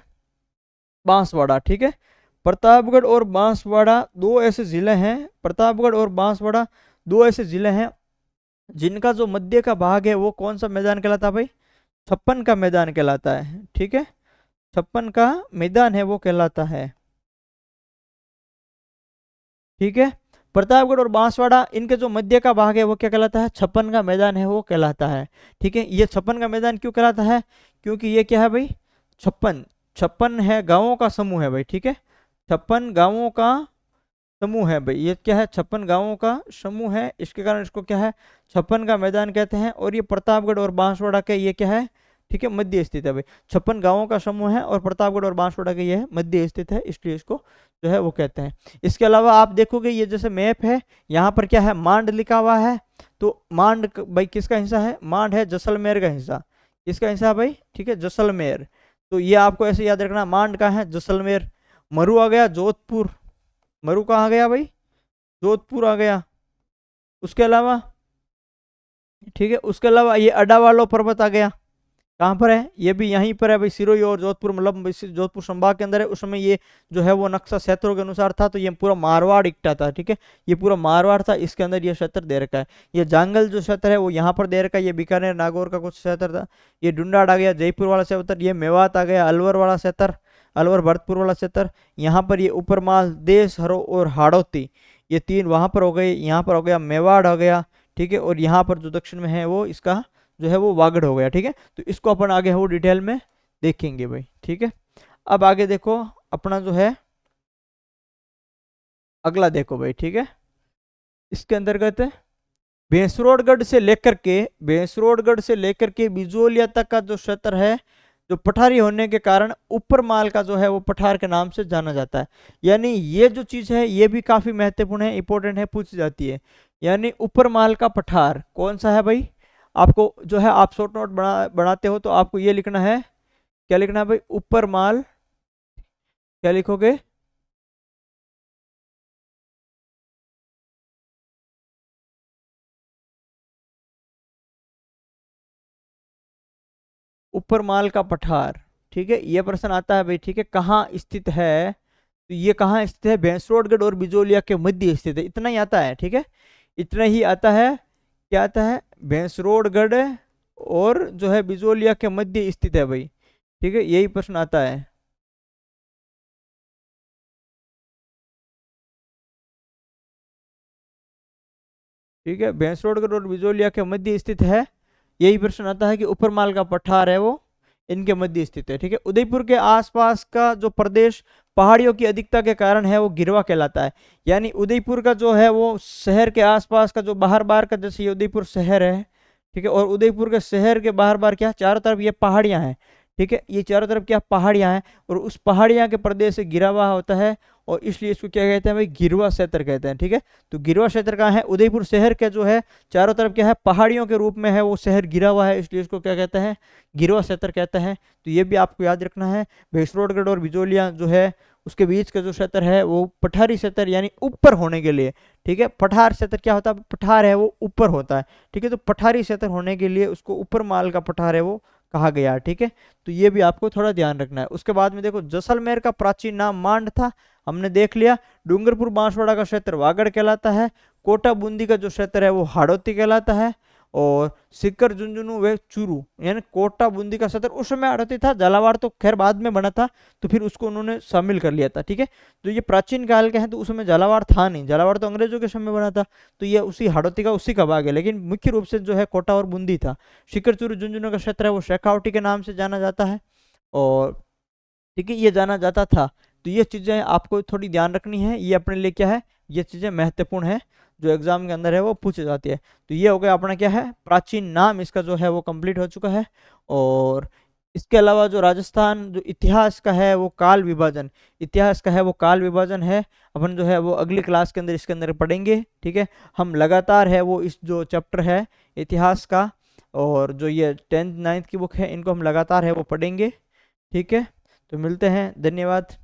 बांसवाड़ा। ठीक है, प्रतापगढ़ और बांसवाड़ा दो ऐसे जिले हैं, प्रतापगढ़ और बांसवाड़ा दो ऐसे जिले हैं जिनका जो मध्य का भाग है वो कौन सा मैदान कहलाता है भाई? 56 का मैदान कहलाता है। ठीक है, 56 का मैदान है वो कहलाता है। ठीक है, प्रतापगढ़ और बांसवाड़ा इनके जो मध्य का भाग है वो क्या कहलाता है? 56 का मैदान है वो कहलाता है। ठीक है, ये 56 का मैदान क्यों कहलाता है? क्योंकि ये क्या है भाई? 56 56 है गांवों का समूह है भाई। ठीक है, 56 गांवों का समूह है भाई, ये क्या है? 56 गांवों का समूह है, इसके कारण इसको क्या है? 56 का मैदान कहते हैं। और ये प्रतापगढ़ और बांसवाड़ा के ये क्या है? ठीक है, मध्य स्थित है भाई। 56 गांवों का समूह है और प्रतापगढ़ और बांसवाड़ा के ये है मध्य स्थित है, इसलिए इसको जो है वो कहते हैं। इसके अलावा आप देखोगे ये जैसे मैप है, यहाँ पर क्या है? मांड लिखा हुआ है। तो मांड भाई किसका हिस्सा है? मांड है जैसलमेर का हिस्सा। किसका हिस्सा है भाई? ठीक है, जैसलमेर। तो ये आपको ऐसे याद रखना, मांड का है जैसलमेर। मरु आ गया जोधपुर। मरु कहाँ आ गया भाई? जोधपुर आ गया। उसके अलावा ठीक है, उसके अलावा ये अडावालो पर्वत आ गया। कहाँ पर है? ये भी यहीं पर है भाई, सिरोही और जोधपुर, मतलब जोधपुर संभाग के अंदर है। उस समय ये जो है वो नक्शा क्षेत्रों के अनुसार था, तो ये पूरा मारवाड़ इकट्ठा था। ठीक है, ये पूरा मारवाड़ था, इसके अंदर ये क्षेत्र दे रखा है। ये जांगल जो क्षेत्र है वो यहाँ पर दे रखा है, ये बीकानेर नागौर का कुछ क्षेत्र था। ये डुंडाड़ आ गया, जयपुर वाला क्षेत्र। ये मेवात आ गया, अलवर वाला क्षेत्र, अलवर भरतपुर वाला क्षेत्र। यहाँ पर ये ऊपरमाल, देश, हरो और हाड़ौती, ये तीन वहां पर हो गए। यहाँ पर हो गया मेवाड़ हो गया। ठीक है, और यहाँ पर जो दक्षिण में है वो इसका जो है वो वागड़ हो गया। ठीक है, तो इसको अपन आगे वो डिटेल में देखेंगे भाई। ठीक है, अब आगे देखो अपना जो है अगला देखो भाई। ठीक है, इसके अंतर्गत भैंसरोडगढ़ से लेकर के बिजोलिया तक का जो क्षेत्र है, जो पठारी होने के कारण ऊपर माल का जो है वो पठार के नाम से जाना जाता है। यानी ये जो चीज है ये भी काफी महत्वपूर्ण है, इंपॉर्टेंट है, पूछी जाती है। यानी ऊपर माल का पठार कौन सा है भाई? आपको जो है आप शॉर्ट नोट बनाते हो तो आपको ये लिखना है। क्या लिखना है भाई? ऊपर माल। क्या लिखोगे? ऊपर माल का पठार। ठीक है, ये प्रश्न आता है भाई। ठीक है, कहाँ स्थित है? तो ये कहाँ स्थित है? भैंसरोडगढ़ और बिजोलिया के मध्य स्थित है, इतना ही आता है। ठीक है, इतना ही आता है। क्या आता है? भैंसरोडगढ़ और जो है बिजोलिया के मध्य स्थित है भाई। ठीक है, यही प्रश्न आता है। ठीक है, भैंसरोडगढ़ और बिजोलिया के मध्य स्थित है, यही प्रश्न आता है कि ऊपरमाल का पठार है वो इनके मध्य स्थित है। ठीक है, उदयपुर के आसपास का जो प्रदेश पहाड़ियों की अधिकता के कारण है वो गिरवा कहलाता है। यानी उदयपुर का जो है वो शहर के आसपास का जो बाहर बाहर का, जैसे ये उदयपुर शहर है। ठीक है, और उदयपुर के शहर के बाहर बाहर क्या चारों तरफ ये पहाड़ियां हैं। ठीक है, ये चारों तरफ क्या पहाड़ियां हैं, और उस पहाड़ियां के प्रदेश से घिरा हुआ होता है, और इसलिए इसको क्या कहते हैं भाई? गिरवा क्षेत्र कहते हैं। ठीक है, तो गिरवा क्षेत्र कहाँ है? उदयपुर शहर के जो है चारों तरफ क्या है? पहाड़ियों के रूप में है वो शहर घिरा हुआ है, इसलिए इसको क्या कहते हैं? गिरवा क्षेत्र कहते हैं। तो ये भी आपको याद रखना है। भैंसरोडगढ़ और बिजोलिया जो है उसके बीच का जो क्षेत्र है वो पठारी क्षेत्र, यानी ऊपर होने के लिए। ठीक है, पठार क्षेत्र क्या होता है? पठार है वो ऊपर होता है। ठीक है, तो पठारी क्षेत्र होने के लिए उसको ऊपर माल का पठार है वो कहा गया। ठीक है, तो ये भी आपको थोड़ा ध्यान रखना है। उसके बाद में देखो जैसलमेर का प्राचीन नाम मांड था, हमने देख लिया। डूंगरपुर बांसवाड़ा का क्षेत्र वागड़ कहलाता है। कोटा बूंदी का जो क्षेत्र है वो हाड़ौती कहलाता है। और सिक्कर झुंझुनू वे चूरू, यानी कोटा बूंदी का क्षेत्र उस समय हाड़ौती था। झालावाड़ तो खैर बाद में बना था, तो फिर उसको उन्होंने शामिल कर लिया था। ठीक है, तो ये प्राचीन काल के हैं, तो उस समय झालावाड़ था नहीं, झालावाड़ तो अंग्रेजों के समय बना था। तो ये उसी हाड़ौती का उसी का भाग है, लेकिन मुख्य रूप से जो है कोटा और बूंदी था। सिक्कर चूरू झुंझुनू का क्षेत्र है वो शेखावटी के नाम से जाना जाता है। और ठीक है, ये जाना जाता था। तो ये चीज़ें आपको थोड़ी ध्यान रखनी है, ये अपने लिए क्या है? ये चीज़ें महत्वपूर्ण है, जो एग्जाम के अंदर है वो पूछी जाती है। तो ये हो गया अपना क्या है? प्राचीन नाम इसका जो है वो कंप्लीट हो चुका है। और इसके अलावा जो राजस्थान जो इतिहास का है वो काल विभाजन, इतिहास का है वो काल विभाजन है, अपन जो है वो अगली क्लास के अंदर इसके अंदर पढ़ेंगे। ठीक है, हम लगातार है वो इस जो चैप्टर है इतिहास का और जो ये 10th 9th की बुक है इनको हम लगातार है वो पढ़ेंगे। ठीक है, तो मिलते हैं, धन्यवाद।